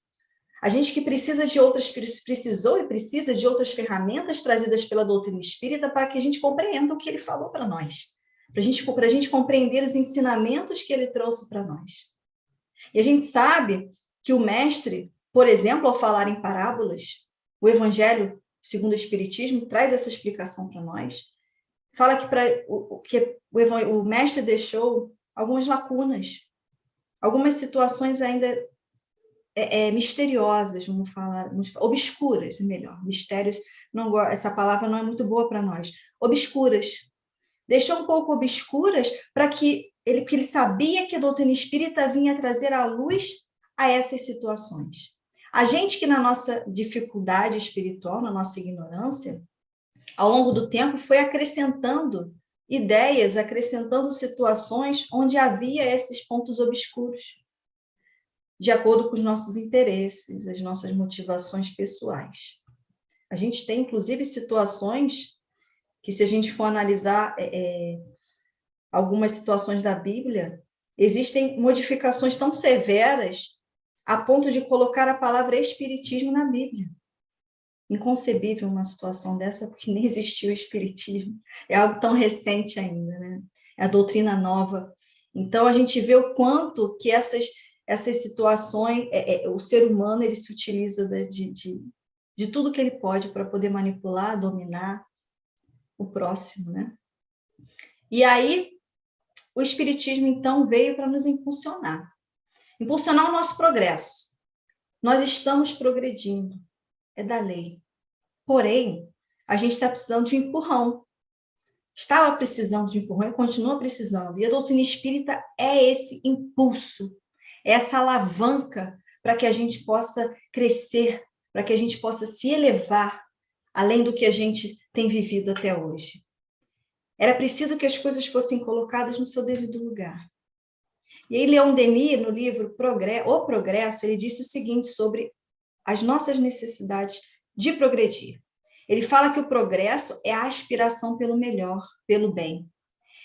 [SPEAKER 3] A gente que precisou e precisa de outras ferramentas trazidas pela doutrina espírita para que a gente compreenda o que ele falou para nós, para a gente compreender os ensinamentos que ele trouxe para nós. E a gente sabe que o Mestre, por exemplo, ao falar em parábolas, o Evangelho, segundo o Espiritismo, traz essa explicação para nós. Fala que o Mestre deixou algumas lacunas, algumas situações ainda misteriosas, vamos falar, obscuras, melhor. Mistérios, essa palavra não é muito boa para nós. Obscuras. Deixou um pouco obscuras para que ele sabia que a doutrina espírita vinha trazer à luz a essas situações. A gente que na nossa dificuldade espiritual, na nossa ignorância, ao longo do tempo foi acrescentando ideias, acrescentando situações onde havia esses pontos obscuros, de acordo com os nossos interesses, as nossas motivações pessoais. A gente tem, inclusive, situações que, se a gente for analisar algumas situações da Bíblia, existem modificações tão severas a ponto de colocar a palavra espiritismo na Bíblia. Inconcebível uma situação dessa, porque nem existiu o espiritismo. É algo tão recente ainda, né? É a doutrina nova. Então, a gente vê o quanto que essas situações, o ser humano, ele se utiliza de tudo que ele pode para poder manipular, dominar o próximo, né? E aí, o espiritismo, então, veio para nos impulsionar. Impulsionar o nosso progresso. Nós estamos progredindo. É da lei. Porém, a gente está precisando de um empurrão. Estava precisando de um empurrão e continua precisando. E a doutrina espírita é esse impulso, é essa alavanca para que a gente possa crescer, para que a gente possa se elevar além do que a gente tem vivido até hoje. Era preciso que as coisas fossem colocadas no seu devido lugar. E aí, Leon Denis, no livro O Progresso, ele disse o seguinte sobre as nossas necessidades de progredir. Ele fala que o progresso é a aspiração pelo melhor, pelo bem.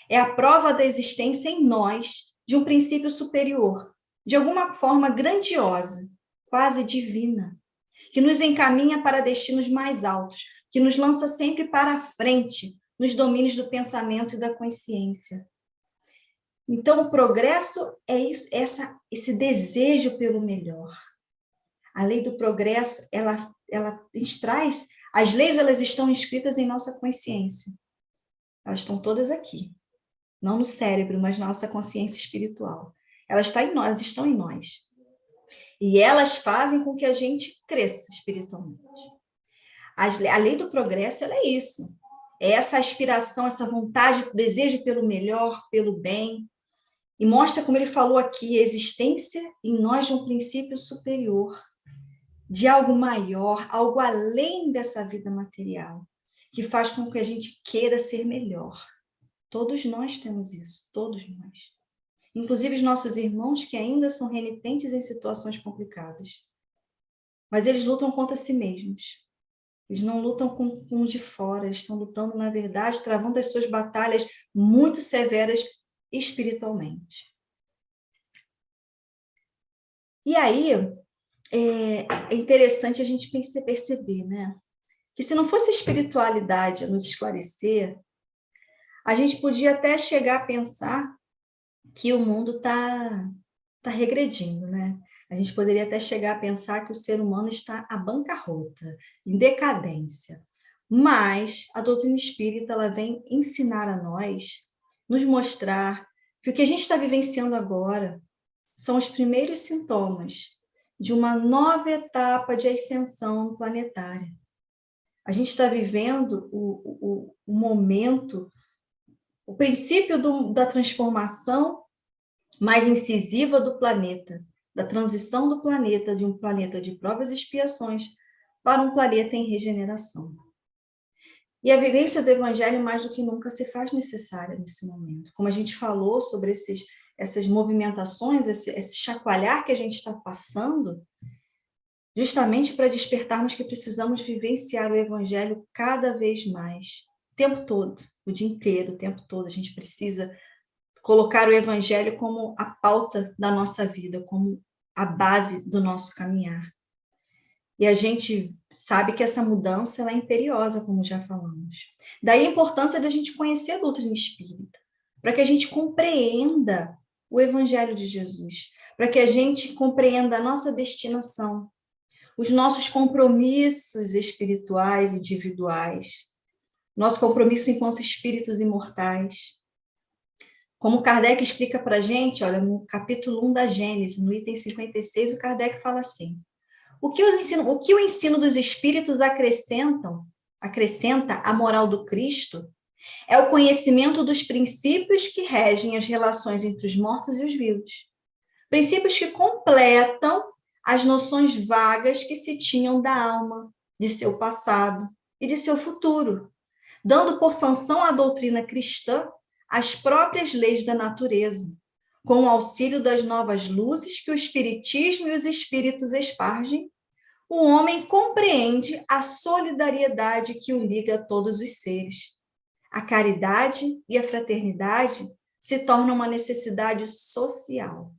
[SPEAKER 3] É a prova da existência em nós de um princípio superior, de alguma forma grandiosa, quase divina, que nos encaminha para destinos mais altos, que nos lança sempre para a frente, nos domínios do pensamento e da consciência. Então, o progresso é isso, esse desejo pelo melhor. A lei do progresso, ela traz, as leis, elas estão inscritas em nossa consciência. Elas estão todas aqui. Não no cérebro, mas na nossa consciência espiritual. Elas estão em nós. E elas fazem com que a gente cresça espiritualmente. A lei do progresso, ela é isso. É essa aspiração, essa vontade, desejo pelo melhor, pelo bem. E mostra, como ele falou aqui, a existência em nós de um princípio superior, de algo maior, algo além dessa vida material, que faz com que a gente queira ser melhor. Todos nós temos isso, todos nós. Inclusive os nossos irmãos que ainda são renitentes em situações complicadas. Mas eles lutam contra si mesmos. Eles não lutam com o de fora, eles estão lutando, na verdade, travando as suas batalhas muito severas espiritualmente. E aí, é interessante a gente perceber, né? Que se não fosse a espiritualidade a nos esclarecer, a gente podia até chegar a pensar que o mundo está regredindo, né? A gente poderia até chegar a pensar que o ser humano está à bancarrota, em decadência. Mas a doutrina espírita, ela vem ensinar a nós, nos mostrar que o que a gente está vivenciando agora são os primeiros sintomas de uma nova etapa de ascensão planetária. A gente está vivendo o momento, o princípio da transformação mais incisiva do planeta, da transição do planeta, de um planeta de provas e expiações para um planeta em regeneração. E a vivência do Evangelho, mais do que nunca, se faz necessária nesse momento. Como a gente falou sobre essas movimentações, esse chacoalhar que a gente está passando, justamente para despertarmos que precisamos vivenciar o Evangelho cada vez mais, o tempo todo, o dia inteiro, o tempo todo. A gente precisa colocar o Evangelho como a pauta da nossa vida, como a base do nosso caminhar. E a gente sabe que essa mudança ela é imperiosa, como já falamos. Daí a importância da gente conhecer a doutrina espírita, para que a gente compreenda o Evangelho de Jesus, para que a gente compreenda a nossa destinação, os nossos compromissos espirituais, individuais, nosso compromisso enquanto espíritos imortais. Como Kardec explica para a gente, olha, no capítulo 1 da Gênesis, no item 56, o Kardec fala assim: o que o ensino dos espíritos acrescenta à moral do Cristo é o conhecimento dos princípios que regem as relações entre os mortos e os vivos. Princípios que completam as noções vagas que se tinham da alma, de seu passado e de seu futuro, dando por sanção à doutrina cristã as próprias leis da natureza, com o auxílio das novas luzes que o Espiritismo e os Espíritos espargem, o homem compreende a solidariedade que o liga a todos os seres. A caridade e a fraternidade se tornam uma necessidade social.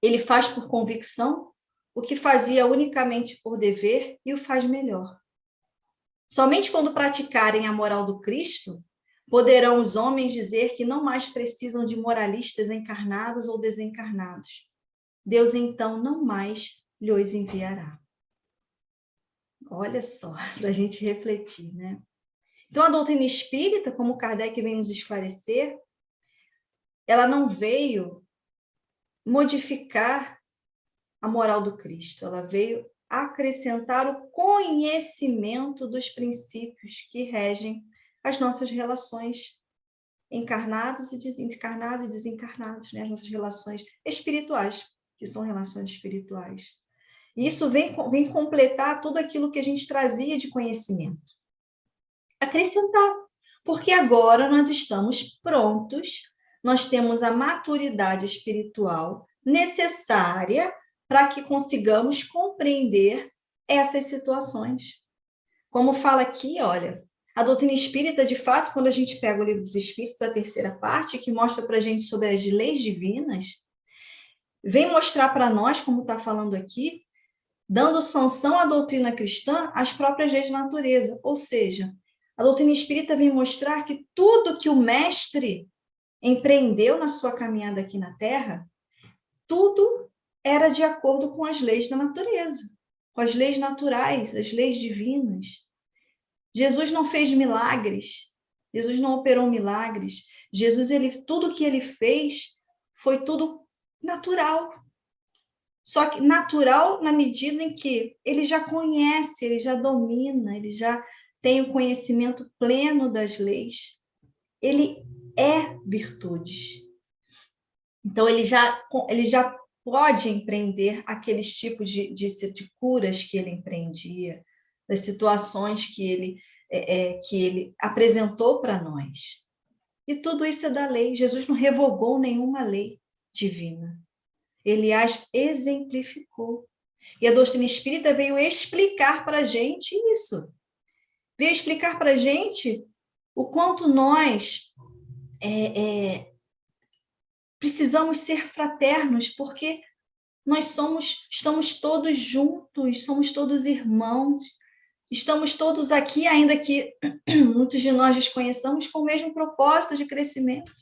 [SPEAKER 3] Ele faz por convicção o que fazia unicamente por dever e o faz melhor. Somente quando praticarem a moral do Cristo, poderão os homens dizer que não mais precisam de moralistas encarnados ou desencarnados. Deus, então, não mais lhes enviará. Olha só, para a gente refletir, né? Então, a doutrina espírita, como Kardec vem nos esclarecer, ela não veio modificar a moral do Cristo, ela veio acrescentar o conhecimento dos princípios que regem as nossas relações encarnados e desencarnados, né? As nossas relações espirituais, que são relações espirituais. E isso vem completar tudo aquilo que a gente trazia de conhecimento. Acrescentar, porque agora nós estamos prontos, nós temos a maturidade espiritual necessária para que consigamos compreender essas situações. Como fala aqui, olha, a doutrina espírita, de fato, quando a gente pega o Livro dos Espíritos, a terceira parte, que mostra para a gente sobre as leis divinas, vem mostrar para nós, como está falando aqui, dando sanção à doutrina cristã às próprias leis da natureza. Ou seja, a doutrina espírita vem mostrar que tudo que o mestre empreendeu na sua caminhada aqui na Terra, tudo era de acordo com as leis da natureza, com as leis naturais, as leis divinas. Jesus não fez milagres, Jesus não operou milagres. Jesus, tudo que ele fez foi tudo natural. Só que natural na medida em que ele já conhece, ele já domina, ele já tem o conhecimento pleno das leis. Ele é virtudes. Então, ele já pode empreender aqueles tipos de curas que ele empreendia, das situações que ele apresentou para nós. E tudo isso é da lei. Jesus não revogou nenhuma lei divina. Ele as exemplificou. E a doutrina espírita veio explicar para a gente isso. Veio explicar para a gente o quanto nós precisamos ser fraternos, porque nós estamos todos juntos, somos todos irmãos, estamos todos aqui, ainda que muitos de nós desconheçamos, com o mesmo propósito de crescimento.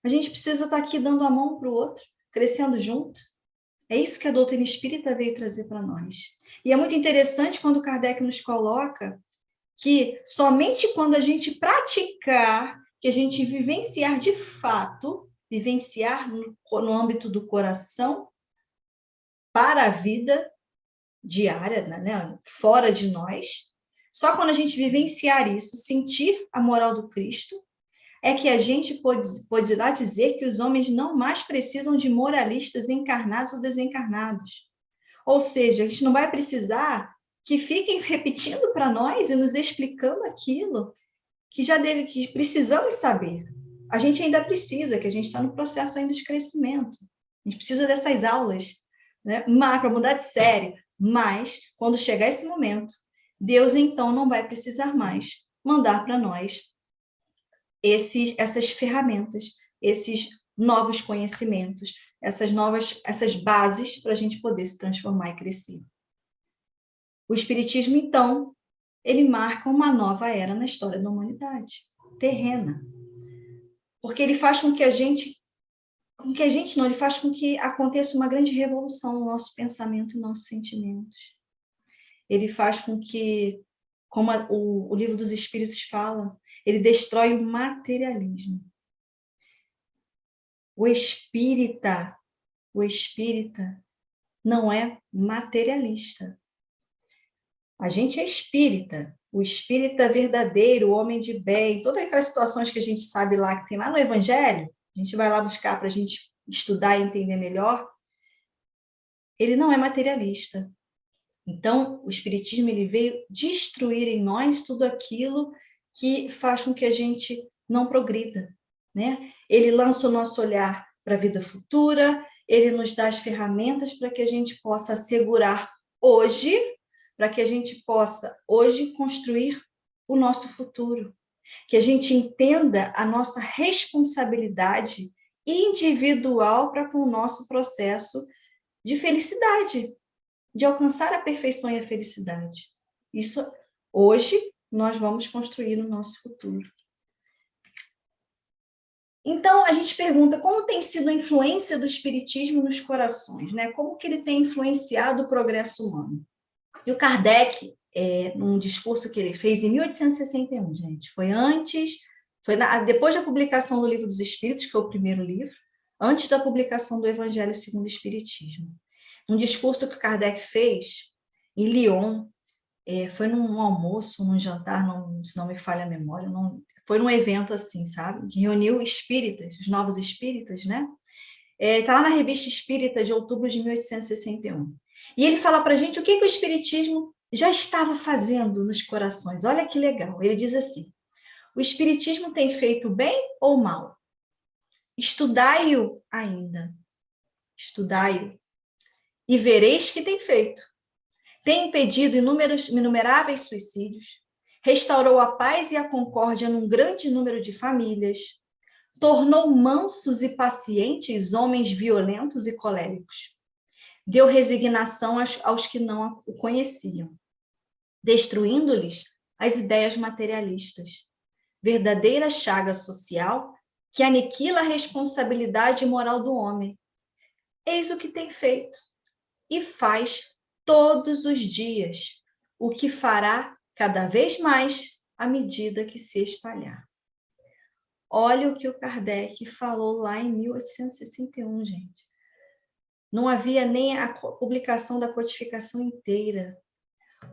[SPEAKER 3] A gente precisa estar aqui dando a mão para o outro, crescendo junto. É isso que a doutrina espírita veio trazer para nós. E é muito interessante quando Kardec nos coloca que somente quando a gente praticar, que a gente vivenciar de fato, vivenciar no âmbito do coração, para a vida diária, né, fora de nós, só quando a gente vivenciar isso, sentir a moral do Cristo, é que a gente poderá dizer que os homens não mais precisam de moralistas encarnados ou desencarnados. Ou seja, a gente não vai precisar que fiquem repetindo para nós e nos explicando aquilo que precisamos saber. A gente ainda precisa, que a gente está no processo ainda de crescimento. A gente precisa dessas aulas, né? Para mudar de série. Mas, quando chegar esse momento, Deus, então, não vai precisar mais mandar para nós essas ferramentas, esses novos conhecimentos, essas bases para a gente poder se transformar e crescer. O Espiritismo, então, ele marca uma nova era na história da humanidade, terrena. Porque ele faz com que ele faz com que aconteça uma grande revolução no nosso pensamento e nossos sentimentos. Ele faz com que, como o Livro dos Espíritos fala, ele destrói o materialismo. O espírita não é materialista. A gente é espírita. O espírita verdadeiro, o homem de bem, todas aquelas situações que a gente sabe lá, que tem lá no Evangelho, a gente vai lá buscar para a gente estudar e entender melhor, ele não é materialista. Então, o Espiritismo ele veio destruir em nós tudo aquilo que faz com que a gente não progrida, né? Ele lança o nosso olhar para a vida futura, ele nos dá as ferramentas para que a gente possa assegurar hoje, para que a gente possa hoje construir o nosso futuro, que a gente entenda a nossa responsabilidade individual para com o nosso processo de felicidade, de alcançar a perfeição e a felicidade. Isso Hoje, nós vamos construir o nosso futuro. Então, a gente pergunta como tem sido a influência do espiritismo nos corações, né? Como que ele tem influenciado o progresso humano? E o Kardec, num discurso que ele fez em 1861, gente, depois da publicação do Livro dos Espíritos, que é o primeiro livro, antes da publicação do Evangelho segundo o Espiritismo. Um discurso que o Kardec fez em Lyon, foi num almoço, num jantar, se não me falha a memória, foi num evento assim, sabe? Que reuniu espíritas, os novos espíritas, né? Está lá na Revista Espírita de outubro de 1861. E ele fala para a gente o que o espiritismo já estava fazendo nos corações. Olha que legal. Ele diz assim: o espiritismo tem feito bem ou mal? Estudai-o ainda. Estudai-o. E vereis que tem feito. Tem impedido inumeráveis suicídios, restaurou a paz e a concórdia num grande número de famílias, tornou mansos e pacientes homens violentos e coléricos, deu resignação aos que não o conheciam, destruindo-lhes as ideias materialistas, verdadeira chaga social que aniquila a responsabilidade moral do homem. Eis o que tem feito e faz todos os dias, o que fará cada vez mais à medida que se espalhar. Olha o que o Kardec falou lá em 1861, gente. Não havia nem a publicação da codificação inteira.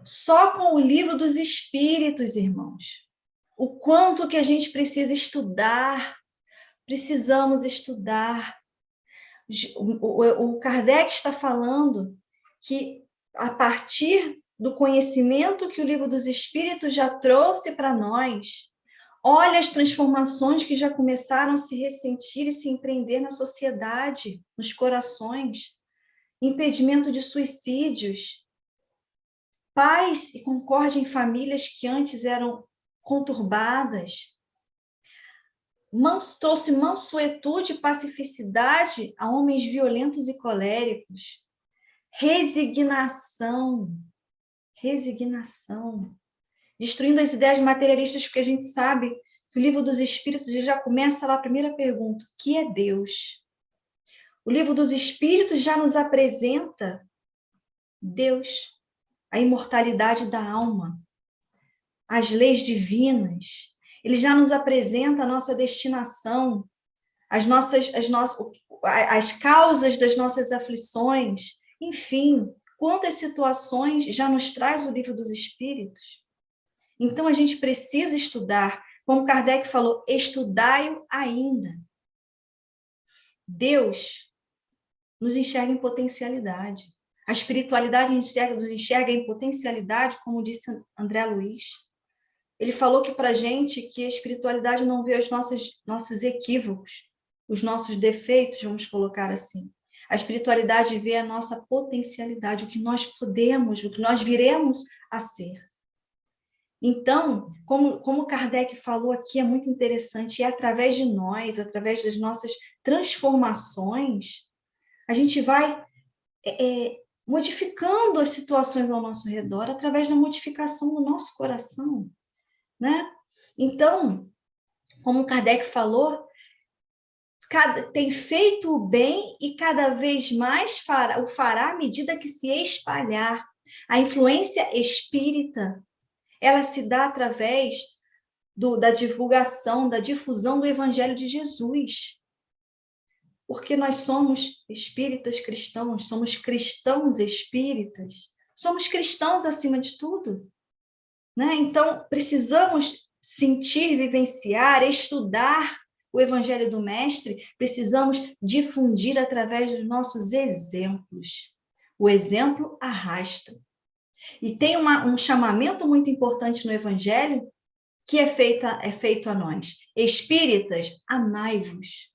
[SPEAKER 3] Só com o Livro dos Espíritos, irmãos. O quanto que a gente precisa estudar. Precisamos estudar. O Kardec está falando que, a partir do conhecimento que o Livro dos Espíritos já trouxe para nós, olha as transformações que já começaram a se ressentir e se empreender na sociedade, nos corações, impedimento de suicídios, paz e concórdia em famílias que antes eram conturbadas, trouxe mansuetude e pacificidade a homens violentos e coléricos, resignação, destruindo as ideias materialistas, porque a gente sabe que o Livro dos Espíritos já começa lá a primeira pergunta: o que é Deus? O Livro dos Espíritos já nos apresenta Deus, a imortalidade da alma, as leis divinas. Ele já nos apresenta a nossa destinação, as causas das nossas aflições, enfim, quantas situações já nos traz o Livro dos Espíritos. Então, a gente precisa estudar, como Kardec falou, estudai-o ainda. Deus nos enxerga em potencialidade. A espiritualidade nos enxerga em potencialidade, como disse André Luiz. Ele falou que para a gente que a espiritualidade não vê os nossos equívocos, os nossos defeitos, vamos colocar assim. A espiritualidade vê a nossa potencialidade, o que nós podemos, o que nós viremos a ser. Então, como Kardec falou aqui, é muito interessante, e através de nós, através das nossas transformações, a gente vai modificando as situações ao nosso redor, através da modificação do nosso coração, né? Então, como Kardec falou, tem feito o bem e cada vez mais o fará à medida que se espalhar. A influência espírita, ela se dá através da divulgação, da difusão do Evangelho de Jesus. Porque nós somos espíritas cristãos, somos cristãos espíritas, somos cristãos acima de tudo, né? Então, precisamos sentir, vivenciar, estudar o Evangelho do Mestre, precisamos difundir através dos nossos exemplos. O exemplo arrasta. E tem um chamamento muito importante no Evangelho que é feito a nós. Espíritas, amai-vos.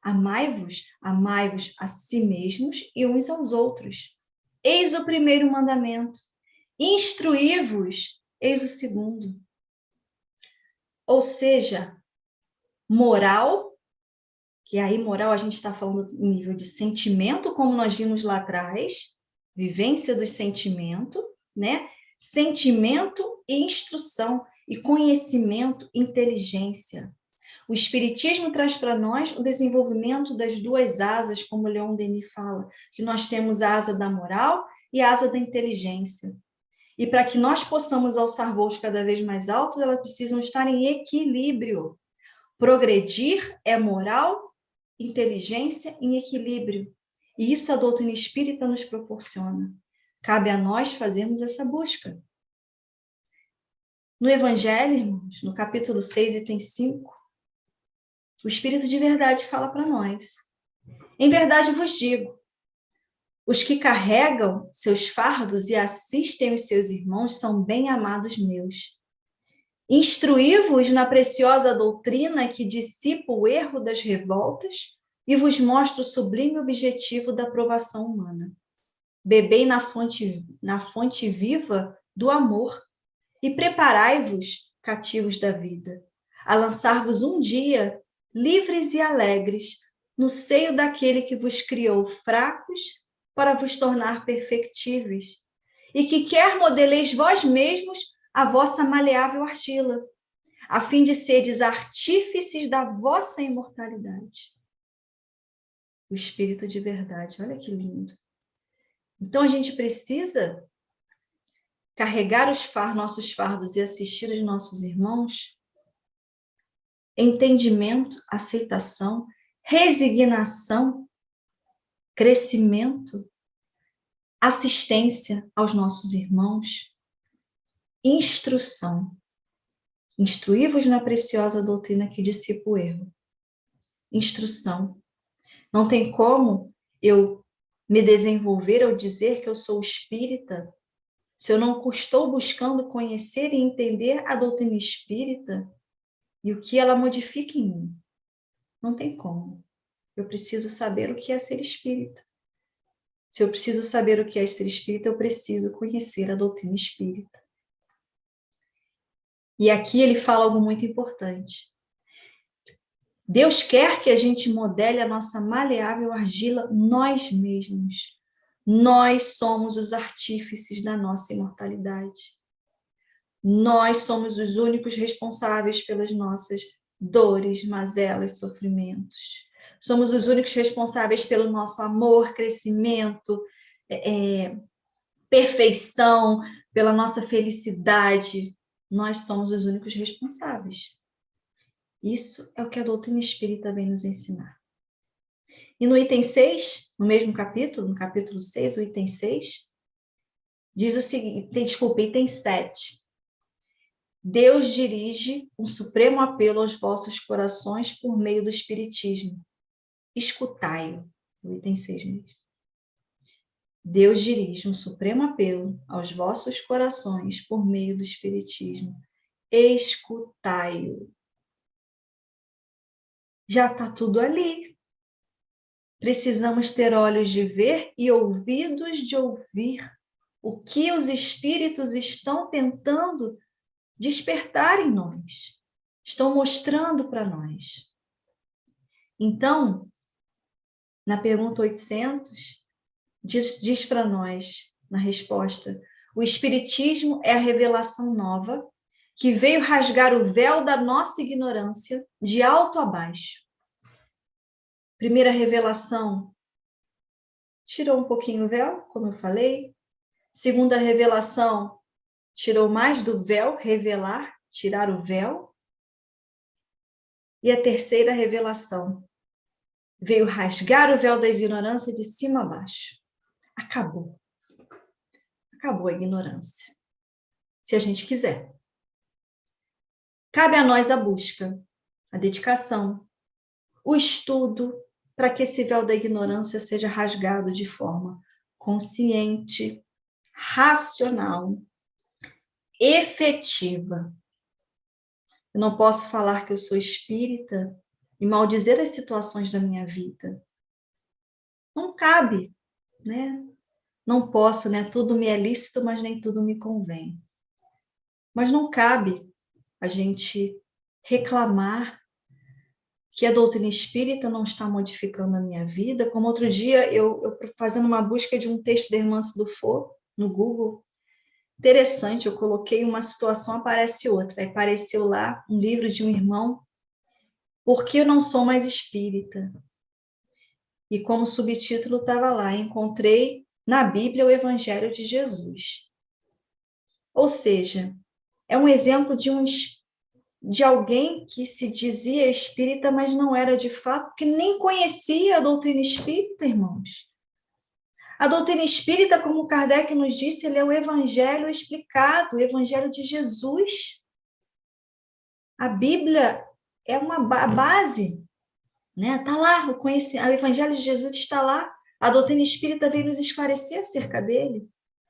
[SPEAKER 3] Amai-vos, amai-vos a si mesmos e uns aos outros. Eis o primeiro mandamento. Instruí-vos, eis o segundo. Ou seja, moral, que aí moral a gente está falando em nível de sentimento, como nós vimos lá atrás, vivência do sentimento, né? sentimento e instrução, e conhecimento, inteligência. O Espiritismo traz para nós o desenvolvimento das duas asas, como Leon Denis fala, que nós temos a asa da moral e a asa da inteligência. E para que nós possamos alçar voos cada vez mais altos, elas precisam estar em equilíbrio. Progredir é moral, inteligência em equilíbrio. E isso a doutrina espírita nos proporciona. Cabe a nós fazermos essa busca. No Evangelho, irmãos, no capítulo 6, item 5, o Espírito de verdade fala para nós. Em verdade vos digo, os que carregam seus fardos e assistem os seus irmãos são bem-amados meus. Instruí-vos na preciosa doutrina que dissipa o erro das revoltas e vos mostra o sublime objetivo da aprovação humana. Bebei na fonte viva do amor e preparai-vos, cativos da vida, a lançar-vos um dia, livres e alegres, no seio daquele que vos criou fracos para vos tornar perfectíveis, e que quer modeleis vós mesmos a vossa maleável argila, a fim de serdes artífices da vossa imortalidade. O Espírito de verdade, olha que lindo. Então a gente precisa carregar nossos fardos e assistir os nossos irmãos, entendimento, aceitação, resignação, crescimento, assistência aos nossos irmãos, instrução. Instruí-vos na preciosa doutrina que dissipa o erro. Instrução. Não tem como eu me desenvolver ou dizer que eu sou espírita se eu não estou buscando conhecer e entender a doutrina espírita e o que ela modifica em mim. Não tem como. Eu preciso saber o que é ser espírita. Se eu preciso saber o que é ser espírita, eu preciso conhecer a doutrina espírita. E aqui ele fala algo muito importante. Deus quer que a gente modele a nossa maleável argila nós mesmos. Nós somos os artífices da nossa imortalidade. Nós somos os únicos responsáveis pelas nossas dores, mazelas, sofrimentos. Somos os únicos responsáveis pelo nosso amor, crescimento, perfeição, pela nossa felicidade. Nós somos os únicos responsáveis. Isso é o que a doutrina espírita vem nos ensinar. E no item 6, no mesmo capítulo, no capítulo 6, o item 6, diz o seguinte, item 7. Deus dirige um supremo apelo aos vossos corações por meio do Espiritismo. Escutai-o, o item 6 mesmo. Deus dirige um supremo apelo aos vossos corações por meio do Espiritismo. Escutai-o. Já está tudo ali. Precisamos ter olhos de ver e ouvidos de ouvir o que os espíritos estão tentando despertar em nós, estão mostrando para nós. Então, na pergunta 800, diz para nós, na resposta, o Espiritismo é a revelação nova que veio rasgar o véu da nossa ignorância de alto a baixo. Primeira revelação, tirou um pouquinho o véu, como eu falei. Segunda revelação, tirou mais do véu, revelar, tirar o véu. E a terceira revelação, veio rasgar o véu da ignorância de cima a baixo. Acabou. Acabou a ignorância. Se a gente quiser. Cabe a nós a busca, a dedicação, o estudo, para que esse véu da ignorância seja rasgado de forma consciente, racional, efetiva. Eu não posso falar que eu sou espírita e maldizer as situações da minha vida. Não cabe, né? Não posso, né? Tudo me é lícito, mas nem tudo me convém. Mas não cabe a gente reclamar que a doutrina espírita não está modificando a minha vida. Como outro dia, eu fazendo uma busca de um texto da Irmã Dufour no Google, Interessante, eu coloquei uma situação, aparece outra. Aí apareceu lá um livro de um irmão, Por que eu não sou mais espírita? E como subtítulo estava lá, encontrei na Bíblia o Evangelho de Jesus. Ou seja, é um exemplo de alguém que se dizia espírita, mas não era de fato, que nem conhecia a doutrina espírita, irmãos. A doutrina espírita, como Kardec nos disse, ele é o evangelho explicado, o evangelho de Jesus. A Bíblia é uma base, né? Está lá, o evangelho de Jesus está lá. A doutrina espírita veio nos esclarecer acerca dele,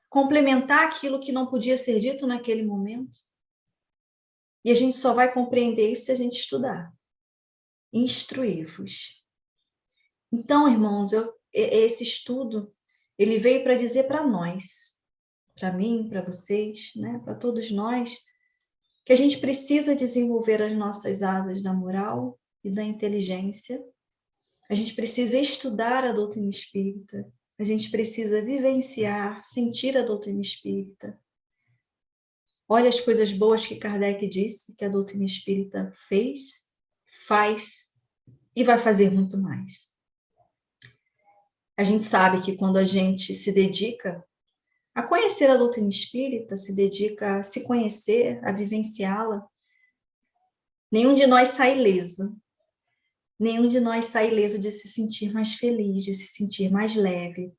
[SPEAKER 3] complementar aquilo que não podia ser dito naquele momento. E a gente só vai compreender isso se a gente estudar. Instruí-vos. Então, irmãos, esse estudo, ele veio para dizer para nós, para mim, para vocês, né, para todos nós, que a gente precisa desenvolver as nossas asas da moral e da inteligência. A gente precisa estudar a doutrina espírita. A gente precisa vivenciar, sentir a doutrina espírita. Olha as coisas boas que Kardec disse que a doutrina espírita fez, faz e vai fazer muito mais. A gente sabe que quando a gente se dedica a conhecer a doutrina espírita, se dedica a se conhecer, a vivenciá-la, nenhum de nós sai ileso. Nenhum de nós sai ileso de se sentir mais feliz, de se sentir mais leve.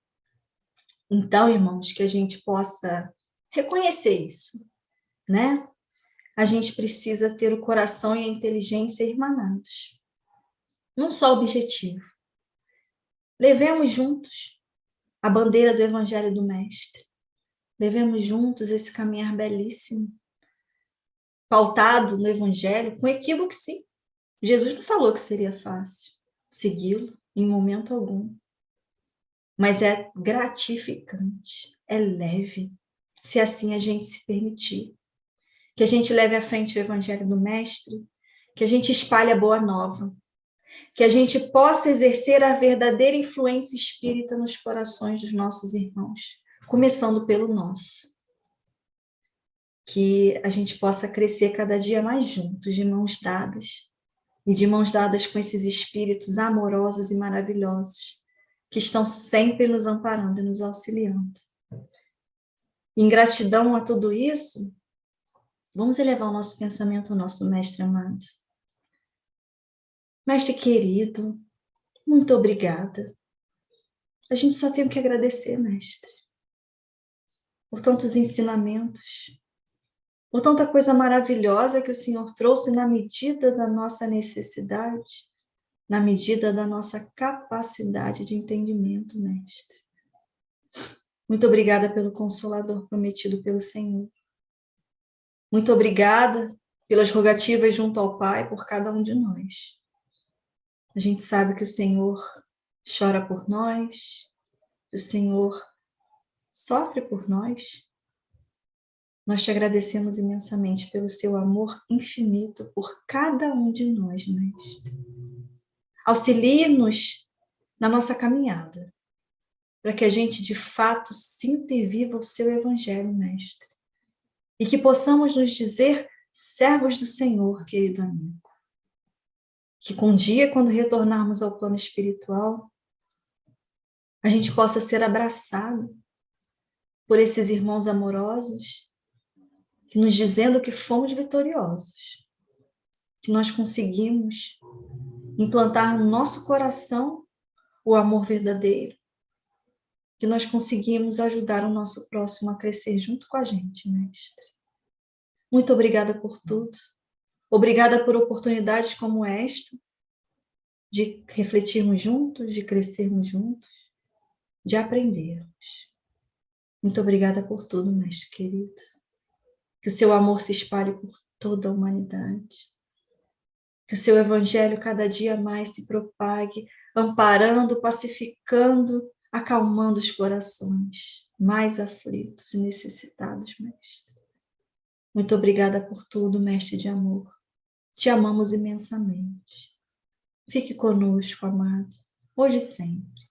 [SPEAKER 3] Então, irmãos, que a gente possa reconhecer isso, né? A gente precisa ter o coração e a inteligência irmanados. Num só objetivo. Levemos juntos a bandeira do Evangelho do Mestre. Levemos juntos esse caminhar belíssimo, pautado no Evangelho, com equívoco, sim. Jesus não falou que seria fácil segui-lo em momento algum, mas é gratificante, é leve, se assim a gente se permitir. Que a gente leve à frente o Evangelho do Mestre, que a gente espalhe a boa nova, que a gente possa exercer a verdadeira influência espírita nos corações dos nossos irmãos, começando pelo nosso. Que a gente possa crescer cada dia mais juntos, de mãos dadas, e de mãos dadas com esses espíritos amorosos e maravilhosos, que estão sempre nos amparando e nos auxiliando. Em gratidão a tudo isso, vamos elevar o nosso pensamento ao nosso Mestre amado. Mestre querido, muito obrigada. A gente só tem que agradecer, Mestre, por tantos ensinamentos, por tanta coisa maravilhosa que o Senhor trouxe na medida da nossa necessidade, na medida da nossa capacidade de entendimento, Mestre. Muito obrigada pelo Consolador prometido pelo Senhor. Muito obrigada pelas rogativas junto ao Pai por cada um de nós. A gente sabe que o Senhor chora por nós, que o Senhor sofre por nós. Nós te agradecemos imensamente pelo seu amor infinito por cada um de nós, Mestre. Auxilie-nos na nossa caminhada, para que a gente, de fato, sinta e viva o seu Evangelho, Mestre. E que possamos nos dizer servos do Senhor, querido amigo. Que com um dia, quando retornarmos ao plano espiritual, a gente possa ser abraçado por esses irmãos amorosos, que nos dizendo que fomos vitoriosos, que nós conseguimos implantar no nosso coração o amor verdadeiro, que nós conseguimos ajudar o nosso próximo a crescer junto com a gente, Mestre. Muito obrigada por tudo. Obrigada por oportunidades como esta, de refletirmos juntos, de crescermos juntos, de aprendermos. Muito obrigada por tudo, Mestre querido. Que o seu amor se espalhe por toda a humanidade. Que o seu Evangelho cada dia mais se propague, amparando, pacificando, acalmando os corações mais aflitos e necessitados, Mestre. Muito obrigada por tudo, Mestre de amor. Te amamos imensamente. Fique conosco, amado, hoje e sempre.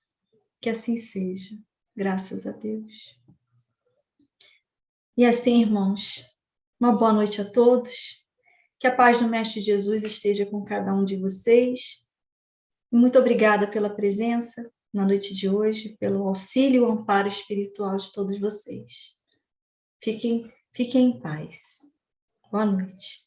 [SPEAKER 3] Que assim seja, graças a Deus. E assim, irmãos, uma boa noite a todos. Que a paz do Mestre Jesus esteja com cada um de vocês. Muito obrigada pela presença na noite de hoje, pelo auxílio e amparo espiritual de todos vocês. Fiquem em paz. Boa noite.